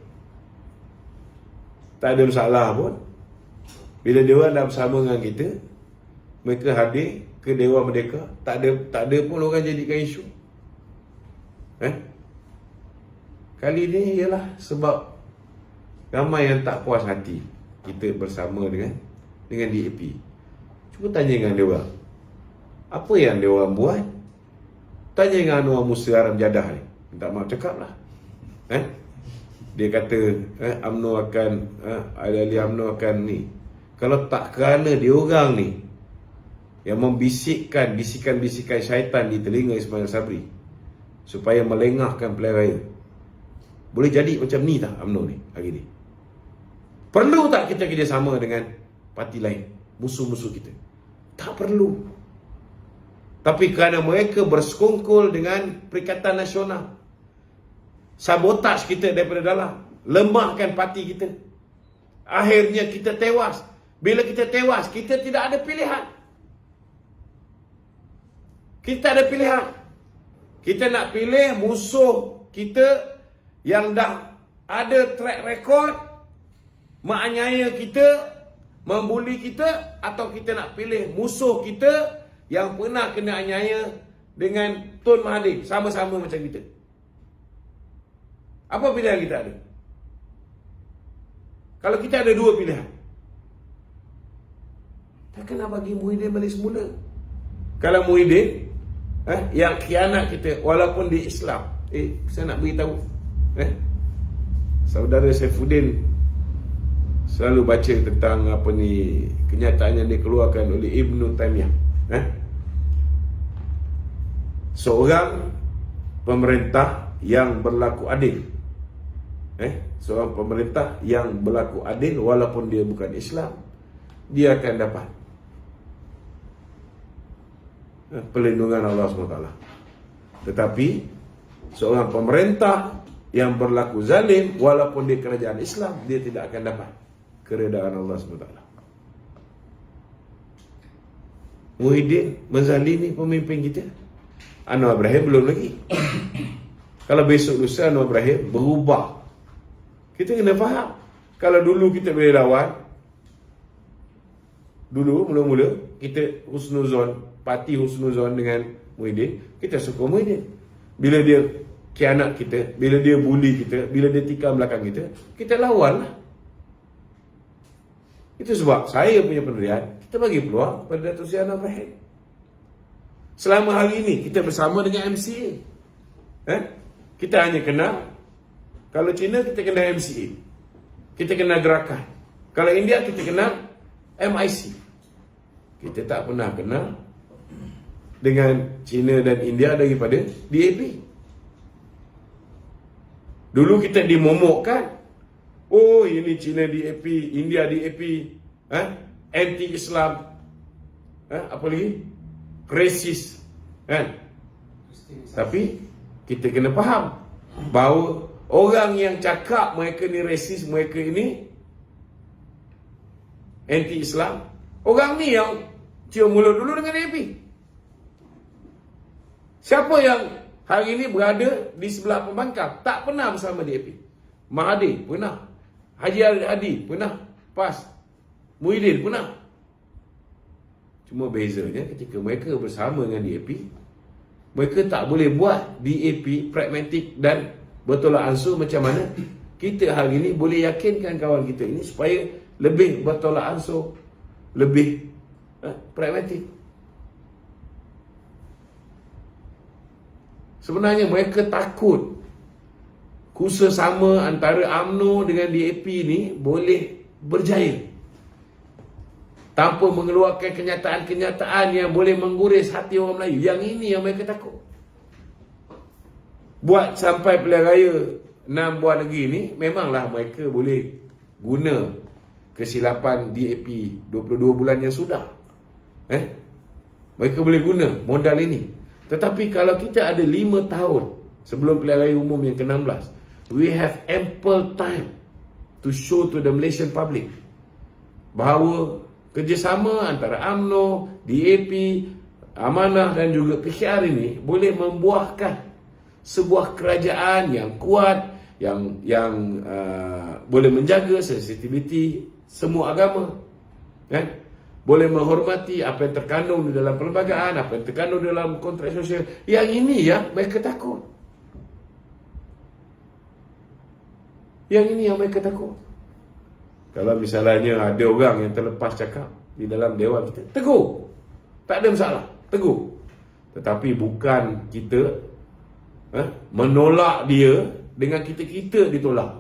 Tak ada masalah pun. Bila dia orang dah bersama dengan kita, mereka hadir ke Dewan Merdeka, tak ada pun orang jadikan isu. Kali ni ialah sebab ramai yang tak puas hati kita bersama dengan DAP. Cuba tanya dengan dia orang, apa yang dia orang buat? Tanya dengan Anwar Musa Haram Jadah ni. Minta maaf cakap lah. Dia kata UMNO akan ahli UMNO akan ni. Kalau tak kerana dia orang ni yang membisikkan bisikan-bisikan syaitan di telinga Ismail Sabri supaya melengahkan pilihan raya, boleh jadi macam ni tak UMNO ni hari ni? Perlu tak kita kerjasama dengan parti lain, musuh-musuh kita? Tak perlu. Tapi kerana mereka bersekongkol dengan Perikatan Nasional, sabotaj kita daripada dalam, lemahkan parti kita, akhirnya kita tewas. Bila kita tewas, kita tidak ada pilihan. Kita ada pilihan. Kita nak pilih musuh kita yang dah ada track record menganiaya kita, membuli kita, atau kita nak pilih musuh kita yang pernah kena aniaya dengan Tun Mahathir, sama-sama macam kita. Apa pilihan kita ada? Kalau kita ada dua pilihan, takkan nak bagi Muhyiddin balik semula? Kalau Muhyiddin yang khianat kita walaupun di Islam, saya nak beritahu, saudara Saifuddin selalu baca tentang apa ni, kenyataan yang dikeluarkan oleh Ibn Taymiyah. Seorang pemerintah yang berlaku adil, seorang pemerintah yang berlaku adil walaupun dia bukan Islam, dia akan dapat perlindungan Allah SWT. Tetapi seorang pemerintah yang berlaku zalim, walaupun dia kerajaan Islam, dia tidak akan dapat keredaan Allah SWT. Muhyiddin menzalimi pemimpin kita. Anwar Ibrahim belum lagi. Kalau besok lusa Anwar Ibrahim berubah, kita kena faham. Kalau dulu kita boleh lawan, dulu mula-mula kita husnuzon, parti husnuzon dengan Muhyiddin, kita suka Muhyiddin. Bila dia khianat kita, bila dia bully kita, bila dia tikam belakang kita lawan lah. Itu sebab saya punya pendirian, kita bagi peluang pada Datuk Seri Anwar Ibrahim. Selama hari ini kita bersama dengan MCA. Kita hanya kenal, kalau China kita kenal MCA, kita kenal gerakan. Kalau India kita kenal MIC. Kita tak pernah kenal dengan China dan India daripada DAP. Dulu kita dimomokkan, oh ini China DAP, India DAP, anti-Islam, apa lagi, racist, kan? Tapi kita kena faham bahawa orang yang cakap mereka ni racist, mereka ini anti-Islam, orang ni yang cium mulut dulu dengan DAP. Siapa yang hari ini berada di sebelah pembangkang tak pernah bersama DAP? Mahathir pernah, Haji Hadi pernah, PAS, Muhyiddin pernah. Cuma bezanya ketika mereka bersama dengan DAP, mereka tak boleh buat DAP pragmatik dan bertolak ansur macam mana kita hari ini boleh yakinkan kawan kita ini supaya lebih bertolak ansur, lebih pragmatik. Sebenarnya mereka takut kuasa sama antara UMNO dengan DAP ni boleh berjaya tanpa mengeluarkan kenyataan-kenyataan yang boleh mengguris hati orang Melayu. Yang ini yang mereka takut. Buat sampai pilihan raya 6 buah negeri ni, memanglah mereka boleh guna kesilapan DAP 22 bulan yang sudah. Mereka boleh guna modal ini. Tetapi kalau kita ada 5 tahun sebelum pilihan raya umum yang ke-16, we have ample time to show to the Malaysian public bahawa kerjasama antara UMNO, DAP, Amanah dan juga PKR ini boleh membuahkan sebuah kerajaan yang kuat, yang boleh menjaga sensitiviti semua agama, kan? Boleh menghormati apa yang terkandung di dalam perlembagaan, apa yang terkandung dalam kontrak sosial. Yang ini yang mereka takut. Yang ini yang mereka takut. Kalau misalnya ada orang yang terlepas cakap di dalam dewan kita, tegur. Tak ada masalah, tegur. Tetapi bukan kita menolak dia dengan kita ditolak.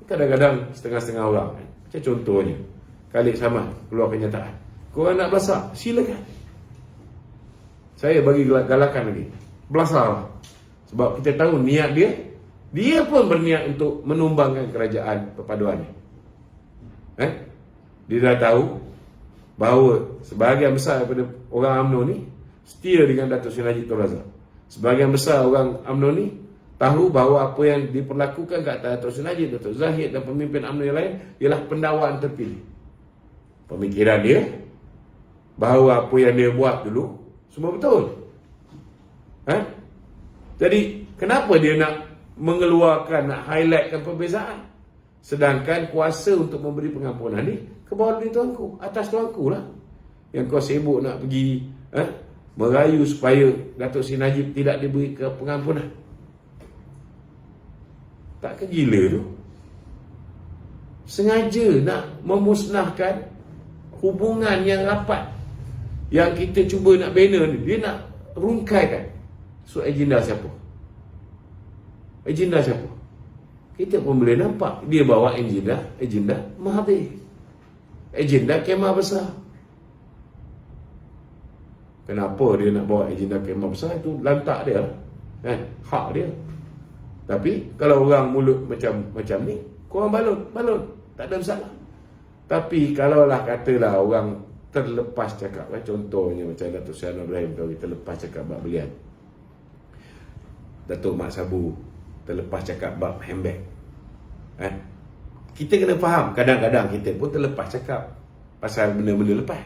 Kadang-kadang setengah-setengah orang, macam contohnya Khalid Samad keluar kenyataan, korang nak belasah, silakan. Saya bagi galakan lagi, belasah. Sebab kita tahu niat dia pun berniat untuk menumbangkan kerajaan perpaduan ni. Dia dah tahu bahawa sebahagian besar daripada orang UMNO ni setia dengan Datuk Seri Najib Tun Razak. Sebahagian besar orang UMNO ni tahu bahawa apa yang diperlakukan kat Datuk Seri Najib, Datuk Zahid dan pemimpin UMNO yang lain ialah pendawaan terpilih. Pemikiran dia bahawa apa yang dia buat dulu semua betul. Jadi kenapa dia nak mengeluarkan, nak highlightkan perbezaan, sedangkan kuasa untuk memberi pengampunan ni ke bawah di tuanku, atas tuanku lah. Yang kau sibuk nak pergi merayu supaya Datuk Seri Najib tidak diberi ke pengampunan. Tak ke gila tu? Sengaja nak memusnahkan hubungan yang rapat yang kita cuba nak bina ni. Dia nak rungkaikan. So agenda siapa? Agenda siapa? Kita pun boleh nampak dia bawa agenda Mahathir, agenda kemah besar. Kenapa dia nak bawa agenda kemah besar? Itu lantak dia, kan? Hak dia. Tapi kalau orang mulut macam ni, korang balon, tak ada masalah. Tapi kalaulah katalah orang terlepas cakap contohnya macam Datuk Seri Anwar Ibrahim, kalau kita lepas cakap bab belian, Datuk Mat Sabu terlepas cakap bab handbag, kita kena faham kadang-kadang kita pun terlepas cakap pasal benda-benda lepas,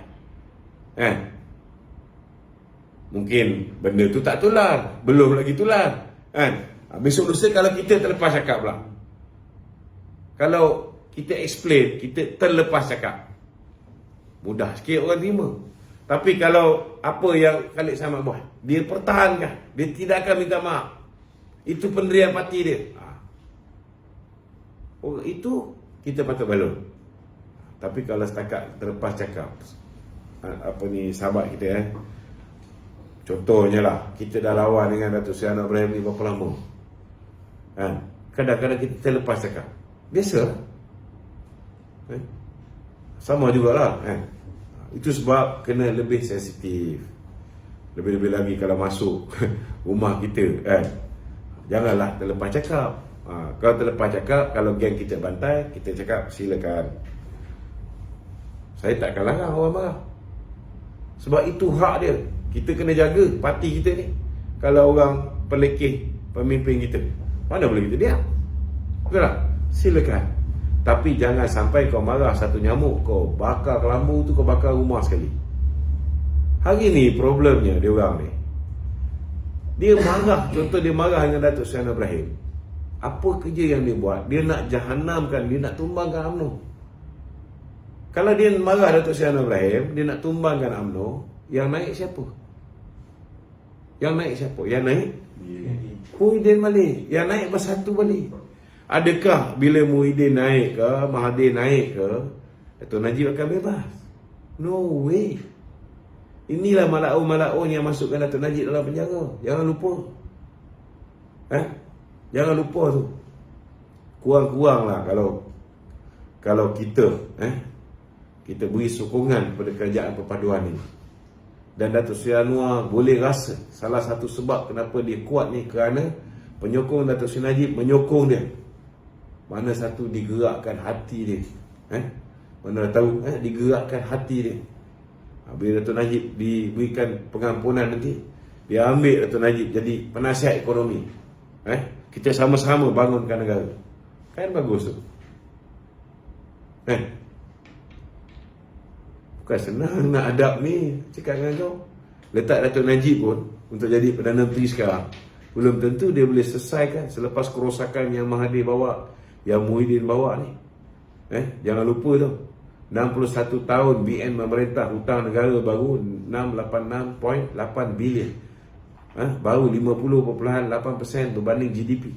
mungkin benda tu tak tular, belum lagi tular, besok lusa kalau kita terlepas cakap pula, kalau kita explain, kita terlepas cakap, mudah sikit orang terima. Tapi kalau apa yang Khalid Samad buat, dia pertahankan, dia tidak akan minta maaf, itu pendirian parti dia, itu kita patut balon. Tapi kalau setakat terlepas cakap, apa ni sahabat kita, contohnya lah, kita dah lawan dengan Datuk Seri Anwar Ibrahim ni berapa lama, kadang-kadang kita terlepas cakap, biasa, sama jugalah, itu sebab kena lebih sensitif. Lebih-lebih lagi kalau masuk rumah kita, janganlah terlepas cakap. Kalau terlepas cakap, kalau geng kita bantai, kita cakap silakan, saya takkan larang orang marah, sebab itu hak dia. Kita kena jaga parti kita ni. Kalau orang pelekeh pemimpin kita, mana boleh kita diam? Betul tak? Silakan. Tapi jangan sampai kau marah satu nyamuk, kau bakar kelambu tu, kau bakar rumah sekali. Hari ni problemnya dia orang ni, dia marah, contoh dia marah dengan Datuk Seri Anwar Ibrahim. Apa kerja yang dia buat? Dia nak jahanamkan, dia nak tumbangkan UMNO. Kalau dia marah Datuk Seri Anwar Ibrahim, dia nak tumbangkan UMNO, yang naik siapa? Yang naik siapa? Yang naik Muhyiddin balik. Yang naik bersatu balik. Adakah bila Muhyiddin naik ke, Mahathir naik ke, Datuk Najib akan bebas? No way. Inilah mala'un yang masukkan Datuk Najib dalam penjara. Jangan lupa. Jangan lupa tu. Kurang-kuranglah kalau kita kita beri sokongan kepada kerajaan perpaduan ini. Dan Datuk Seri Anwar boleh rasa salah satu sebab kenapa dia kuat ni kerana penyokong Datuk Seri Najib menyokong dia. Mana satu digerakkan hati dia, mana tahu digerakkan hati dia. Bila Datuk Najib diberikan pengampunan nanti, dia ambil Datuk Najib jadi penasihat ekonomi, kita sama-sama bangunkan negara. Kan bagus tu. Bukan senang nak adab ni. Cakap dengan kau, letak Datuk Najib pun untuk jadi Perdana Menteri sekarang, belum tentu dia boleh selesaikan selepas kerosakan yang Mahathir bawa, yang Muhyiddin bawa ni. Jangan lupa tu, 61 tahun BN memerintah, hutang negara baru 686.8 bilion, baru 50.8% berbanding GDP.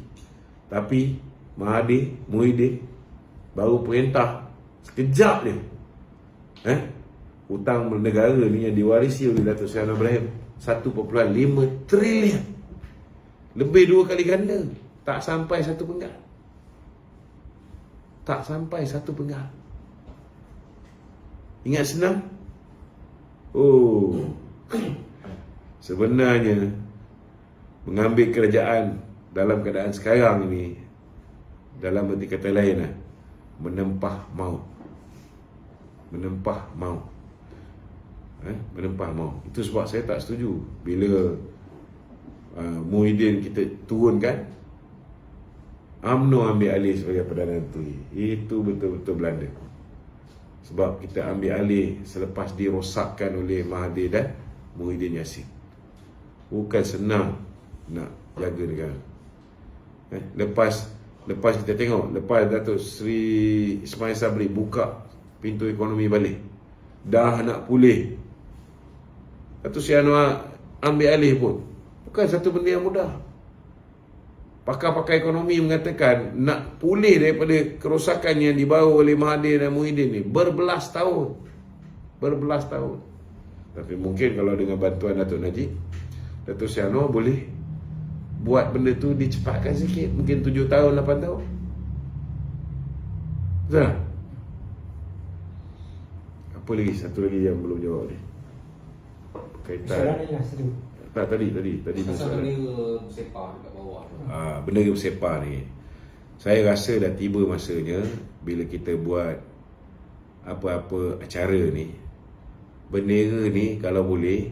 Tapi Mahathir, Muhyiddin baru perintah sekejap dia, hutang negara ni yang diwarisi oleh Datuk Seri Anwar Ibrahim 1.5 trilion, lebih 2 kali ganda. Tak sampai 1 penggal. Tak sampai 1 penggal. Ingat senang? Sebenarnya mengambil kerajaan dalam keadaan sekarang ini, dalam erti kata lain, menempah maut. Menempah maut. Menempah maut. Itu sebab saya tak setuju bila Muhyiddin kita turunkan, UMNO ambil alih sebagai Perdana Menteri. Itu betul-betul Belanda. Sebab kita ambil alih selepas dirosakkan oleh Mahathir dan Muhyiddin Yassin. Bukan senang nak jaga negara. Lepas kita tengok, lepas Datuk Seri Ismail Sabri buka pintu ekonomi balik, dah nak pulih, Datuk Seri Anwar ambil alih pun bukan satu benda yang mudah. Pakar-pakar ekonomi mengatakan nak pulih daripada kerosakan yang dibawa oleh Mahathir dan Muhyiddin ni berbelas tahun. Tapi mungkin kalau dengan bantuan Datuk Najib, Datuk Seri Anwar boleh buat benda tu dicepatkan sikit. Mungkin 7 tahun, 8 tahun. Betul tak? Apa lagi? Satu lagi yang belum jawab ni. Berkaitan tadi pasal bendera bersepah dekat bawah. Bendera bersepah ni, saya rasa dah tiba masanya bila kita buat apa-apa acara ni, bendera ni kalau boleh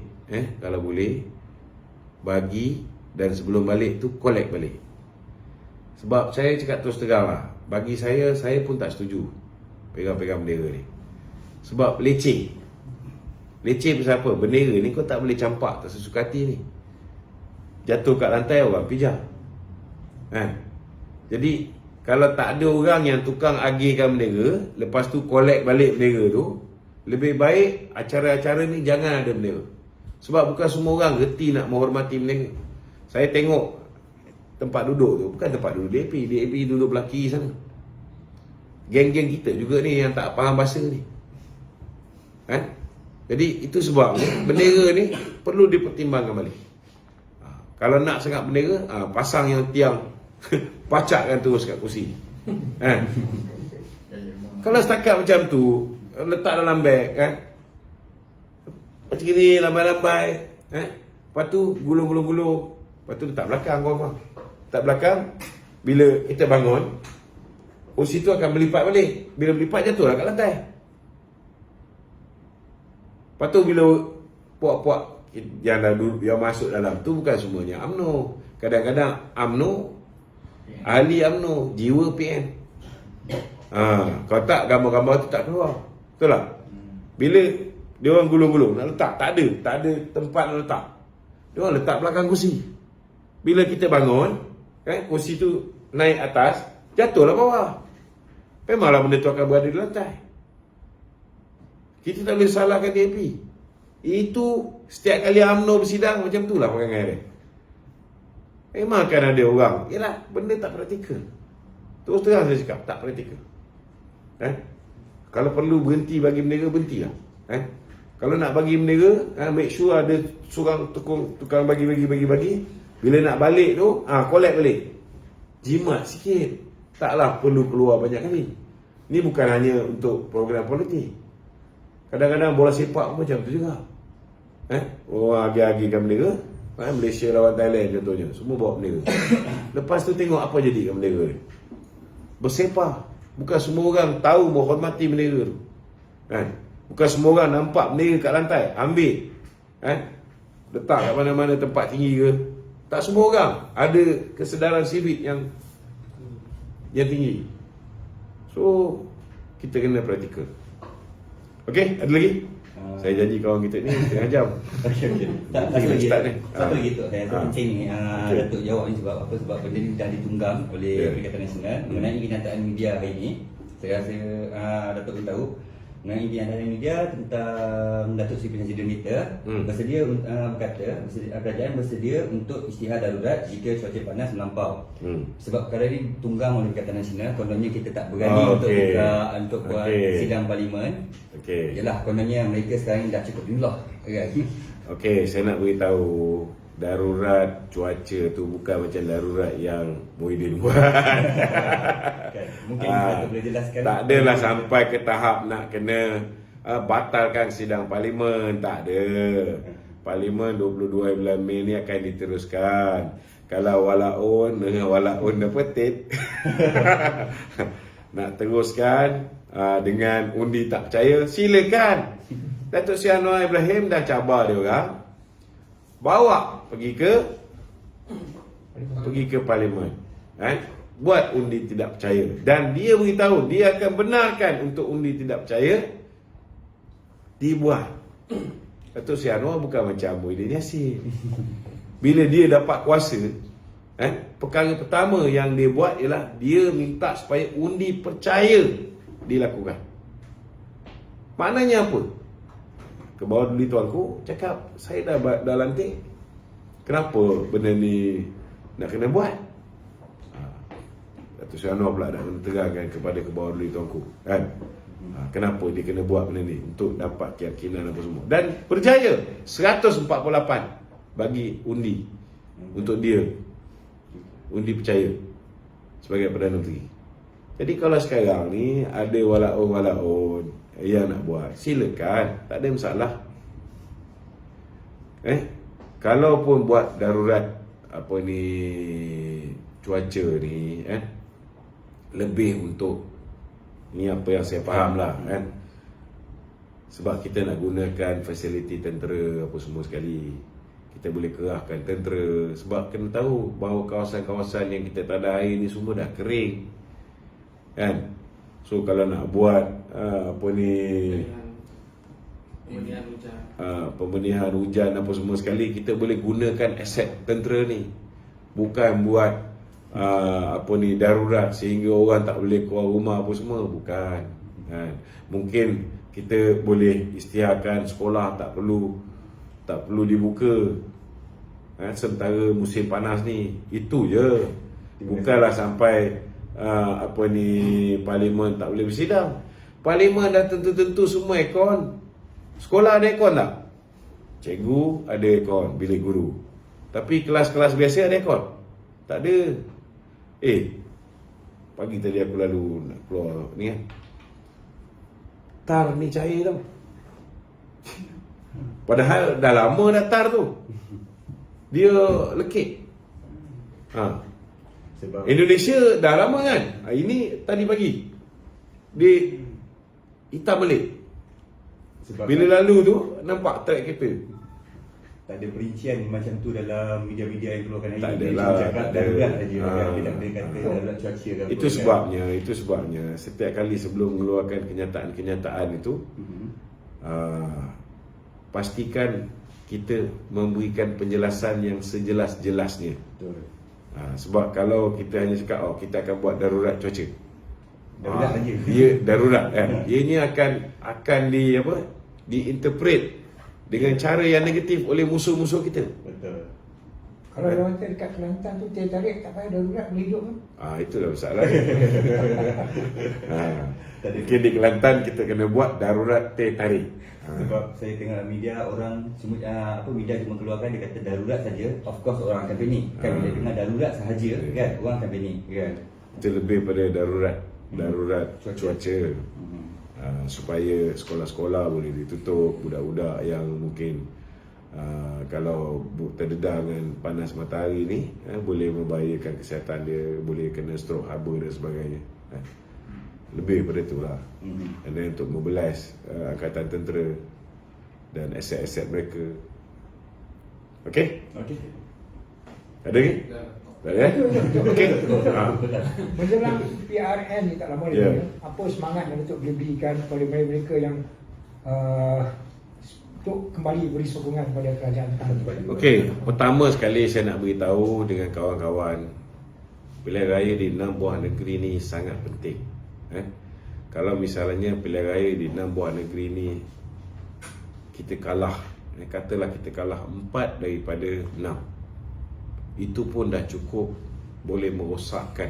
bagi, dan sebelum balik tu collect balik. Sebab saya cakap terus terang lah, bagi saya pun tak setuju pegang-pegang bendera ni. Sebab leceh pasal apa? Bendera ni kau tak boleh campak tak sesuka hati ni. Jatuh kat lantai orang pijak. Jadi kalau tak ada orang yang tukang agihkan bendera, lepas tu collect balik bendera tu, lebih baik acara-acara ni jangan ada bendera. Sebab bukan semua orang reti nak menghormati bendera. Saya tengok tempat duduk tu, bukan tempat duduk DAP duduk belah kiri sana. Geng-geng kita juga ni yang tak faham bahasa ni. Jadi itu sebab bendera ni perlu dipertimbangkan balik. Kalau nak sangat bendera, pasang yang tiang pacakkan terus kat kursi. Kalau setakat macam tu, letak dalam beg, macam ni lambai-lambai, lepas tu gulung-gulung, lepas tu letak belakang korang. Letak belakang, bila kita bangun, kursi tu akan melipat balik. Bila melipat, jatuhlah kat lantai. Lepas tu bila puak-puak yang masuk dalam tu bukan semuanya UMNO. Kadang-kadang UMNO, ahli UMNO, jiwa PM. Kalau tak, gambar-gambar tu tak keluar. Betul tak? Bila dia orang gulung-gulung nak letak, tak ada tempat nak letak. Dia orang letak belakang kursi. Bila kita bangun, kursi tu naik atas, jatuhlah bawah. Memanglah benda tu akan berada di lantai. Kita tak boleh salahkan DAP. Itu setiap kali UMNO bersidang macam tu lah perangai dia. Memang akan ada orang, yelah, benda tak praktikal. Terus terang saya cakap, tak praktikal. Kalau perlu berhenti bagi bendera, berhentilah. Kalau nak bagi bendera, make sure ada seorang tukang bagi. Bila nak balik tu, collect balik. Jimat sikit. Taklah perlu keluar banyak kali. Ni bukan hanya untuk program politik. Kadang-kadang bola sepak pun macam tu juga. Orang agih-agihkan bendera. Malaysia lawan Thailand contohnya, semua bawa bendera. Lepas tu tengok apa jadi kat bendera ni. Bersepah. Bukan semua orang tahu menghormati bendera tu. Bukan semua orang nampak bendera kat lantai, ambil, letak kat mana-mana tempat tinggi ke. Tak semua orang ada kesedaran civic yang tinggi. So kita kena praktikal. Okey, ada lagi? Saya janji kawan kita ni setengah jam. Tak lagi. Satu lagi tu saya rasa penting ni Datuk jawab ni sebab apa? Sebab benda ni dah ditunggang oleh Perikatan Nasional mengenai kenyataan media hari ini. Saya rasa Datuk beritahu mengenai kenyataan media tentang Datuk Seri Penasihat kita bersedia berkata kerajaan bersedia untuk isytihar darurat jika cuaca panas melampau. Sebab perkara ini tunggang oleh Perikatan Nasional, kononnya kita tak berani untuk buat sidang parlimen. Yalah, kononnya mereka sekarang dah cukup jumlah. Okey, saya nak beritahu darurat cuaca tu bukan macam darurat yang Muhyiddin buat. Mungkin Datuk boleh jelaskan. Tak adalah sampai ke tahap nak kena batalkan sidang parlimen, tak ada. Parlimen 22 bulan Mei ni akan diteruskan. Kalau walaun dah petit nak teruskan dengan undi tak percaya, silakan. Datuk Seri Anwar Ibrahim dah cabar dia orang, bawa pergi ke parlimen, buat undi tidak percaya, dan dia beritahu dia akan benarkan untuk undi tidak percaya dibuat. Datuk Seri Anwar bukan macam Muhyiddin Yassin. Bila dia dapat kuasa, perkara pertama yang dia buat ialah dia minta supaya undi percaya dilakukan. Maknanya apa? Ke bawah dulu tuanku cakap, saya dah lantik, kenapa benda ni nak kena buat? Datuk Seri Anwar pula dah terangkan kepada ke bawah dulu tuanku, kenapa dia kena buat benda ni, untuk dapat keyakinan apa semua. Dan berjaya 148 bagi undi untuk dia undi percaya sebagai Perdana Menteri. Jadi kalau sekarang ni ada walaun yang nak buat, silakan, tak ada masalah. Kalaupun buat darurat apa ni cuaca ni, lebih untuk ni apa yang saya faham lah, Sebab kita nak gunakan fasiliti tentera apa semua sekali. Kita boleh kerahkan tentera. Sebab kena tahu bahawa kawasan-kawasan yang kita tak ada air ni semua dah kering, kan? So kalau nak buat pembenihan hujan apa semua sekali, kita boleh gunakan aset tentera ni. Bukan buat darurat sehingga orang tak boleh keluar rumah apa semua, bukan, kan? Mungkin kita boleh isytiharkan sekolah tak perlu dibuka, kan, sementara musim panas ni. Itu je. Bukanlah sampai parlimen tak boleh bersidang. Parlimen dah tentu-tentu semua aircon. Sekolah ada aircon tak? Cikgu ada aircon, bilik guru. Tapi kelas-kelas biasa ada aircon? Tak ada. Pagi tadi aku lalu nak keluar ni, kan, tar ni cair tau. Padahal dah lama dah tar tu, dia lekik. Sebab Indonesia dah lama, kan. Ini tadi pagi dia hitam balik. sebab Bila lalu tu nampak track kereta. tak ada perincian macam tu dalam media-media yang keluarkan hari Tak ni. ada Dia lah, cuma cakap tak ada. darurat saja. Dia tak ada kata darurat cuaca ke apa, Itu kan. sebabnya setiap kali sebelum mengeluarkan kenyataan-kenyataan itu, pastikan kita memberikan penjelasan yang sejelas-jelasnya. Betul. Sebab kalau kita hanya cakap kita akan buat darurat cuaca, Darurat saja. dia darurat, kan. Ianya akan diinterpret dengan cara yang negatif oleh musuh-musuh kita. Betul. Kalau orang dekat Kelantan tu teh tarik tak payah darurat boleh hidup kan? Itulah masalah. Mungkin di Kelantan kita kena buat darurat teh tarik. Sebab saya tengok media orang media cuma keluarkan dia kata darurat saja, of course orang akan panik. Kan bila dengar darurat sahaja, kan, orang akan panik, kan. Itu lebih pada darurat cuaca. Supaya sekolah-sekolah boleh ditutup, budak-budak yang mungkin kalau terdedah dengan panas matahari ni, boleh membahayakan kesihatan dia, boleh kena stroke haba dan sebagainya. Lebih pada itulah. Dan untuk mobilize angkatan tentera dan aset-aset mereka. Okey? Ada lagi? Tak ada? Okey. Menjelang PRN ni tak lama lagi, Ya. apa semangat yang untuk diberikan kepada mereka yang untuk kembali beri sokongan kepada kerajaan tanah. Okey, pertama sekali saya nak beritahu dengan kawan-kawan, pilihan raya di 6 buah negeri ni sangat penting. Kalau misalnya pilihan raya di 6 buah negeri ni kita kalah, katalah kita kalah 4 daripada 6, itu pun dah cukup boleh merosakkan,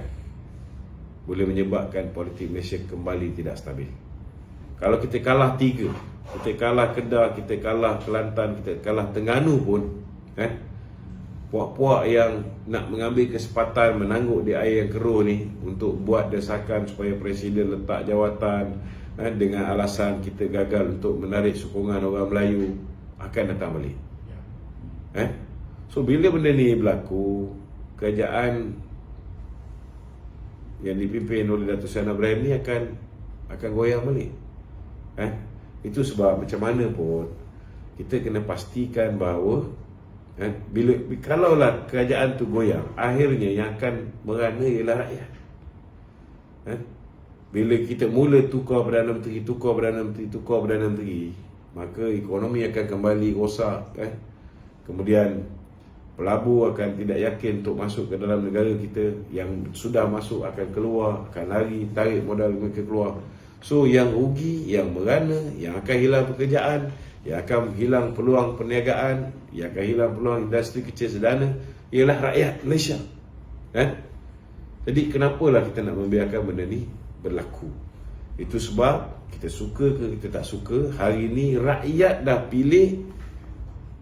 boleh menyebabkan politik Malaysia kembali tidak stabil. Kalau kita kalah 3, kita kalah Kedah, kita kalah Kelantan, kita kalah Terengganu pun, puak-puak yang nak mengambil kesempatan menangguk di air yang keruh ni untuk buat desakan supaya Presiden letak jawatan, dengan alasan kita gagal untuk menarik sokongan orang Melayu, akan datang balik. So bila benda ni berlaku, kerajaan yang dipimpin oleh Datuk Seri Ibrahim ni akan goyang balik. Itu sebab macam mana pun kita kena pastikan bahawa kalaulah kerajaan tu goyang, akhirnya yang akan merana ialah rakyat. Bila kita mula tukar Perdana Menteri, maka ekonomi akan kembali rosak, Kemudian pelabur akan tidak yakin untuk masuk ke dalam negara kita, yang sudah masuk akan keluar, akan lari, tarik modal mereka keluar. So yang rugi, yang merana, yang akan hilang pekerjaan, yang akan hilang peluang perniagaan, yang akan hilang peluang industri kecil sederhana ialah rakyat Malaysia. Jadi kenapalah kita nak membiarkan benda ni berlaku? Itu sebab kita suka ke kita tak suka, hari ini rakyat dah pilih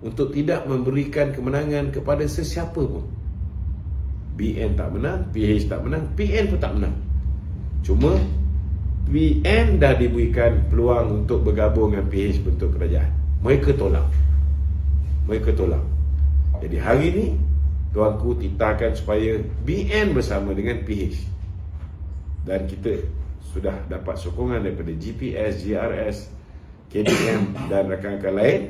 untuk tidak memberikan kemenangan kepada sesiapa pun. BN tak menang, PH tak menang, PN pun tak menang. Cuma PN dah diberikan peluang untuk bergabung dengan PH bentuk kerajaan. Mereka tolak. Jadi hari ini tuanku titahkan supaya BN bersama dengan PH. Dan kita sudah dapat sokongan daripada GPS, GRS KBM dan rakan-rakan lain,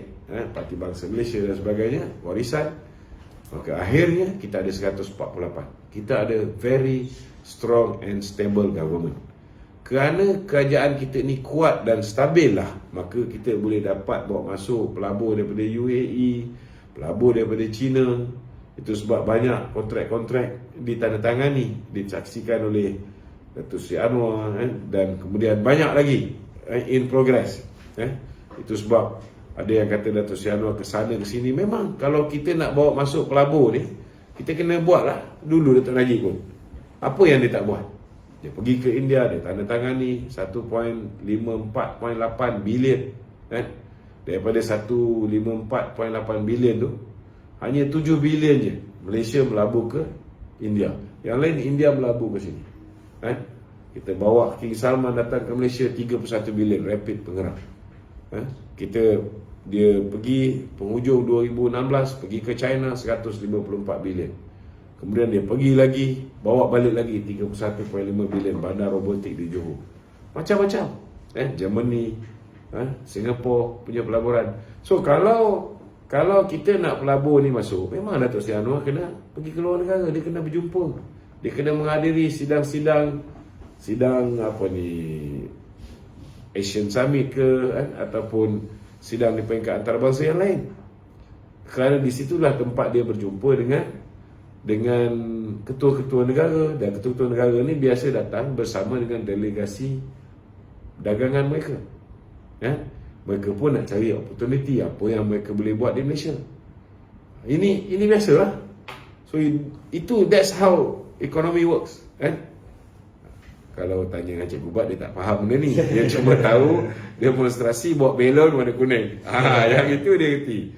Parti Bangsa Malaysia dan sebagainya, warisan. Maka akhirnya kita ada 148. Kita ada very strong and stable government. Kerana kerajaan kita ni kuat dan stabil lah, maka kita boleh dapat bawa masuk pelabur daripada UAE, pelabur daripada China. Itu sebab banyak kontrak-kontrak ditandatangani, disaksikan oleh Datuk Seri Anwar, dan kemudian banyak lagi in progress. Itu sebab ada yang kata Datuk Seri Anwar ke sana ke sini. Memang kalau kita nak bawa masuk pelabur ni, kita kena buat lah dulu Datuk Najib pun. Apa yang dia tak buat? Dia pergi ke India, dia tandatangani 1.54.8 bilion, daripada 154.8 bilion tu, hanya 7 bilion je Malaysia melabur ke India. Yang lain India melabur ke sini. Kita bawa King Salman datang ke Malaysia 31 bilion rapid penggerak. Dia pergi penghujung 2016 pergi ke China 154 bilion. Kemudian dia pergi lagi, bawa balik lagi 31.5 bilion bandar robotik di Johor. Macam-macam. Germany, Singapura punya pelaburan. So kalau kita nak pelabur ni masuk, memang Datuk Seri Anwar kena pergi ke luar negara, dia kena berjumpa. Dia kena menghadiri sidang Asian Summit ke, ataupun sidang di peringkat antarabangsa yang lain. Kerana di situlah tempat dia berjumpa dengan ketua-ketua negara, dan ketua-ketua negara ni biasa datang bersama dengan delegasi dagangan mereka. Mereka pun nak cari opportunity apa yang mereka boleh buat di Malaysia. Ini biasalah. So that's how economy works. Kalau tanya dengan Cikgu Bat, dia tak faham benda ni. Dia cuma tahu demonstrasi bawa belon warna kuning. Yang itu dia reti.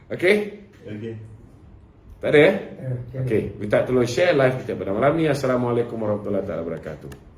Okay? Tak ada Okay. Minta tolong share live kita pada malam ni. Assalamualaikum warahmatullahi wabarakatuh.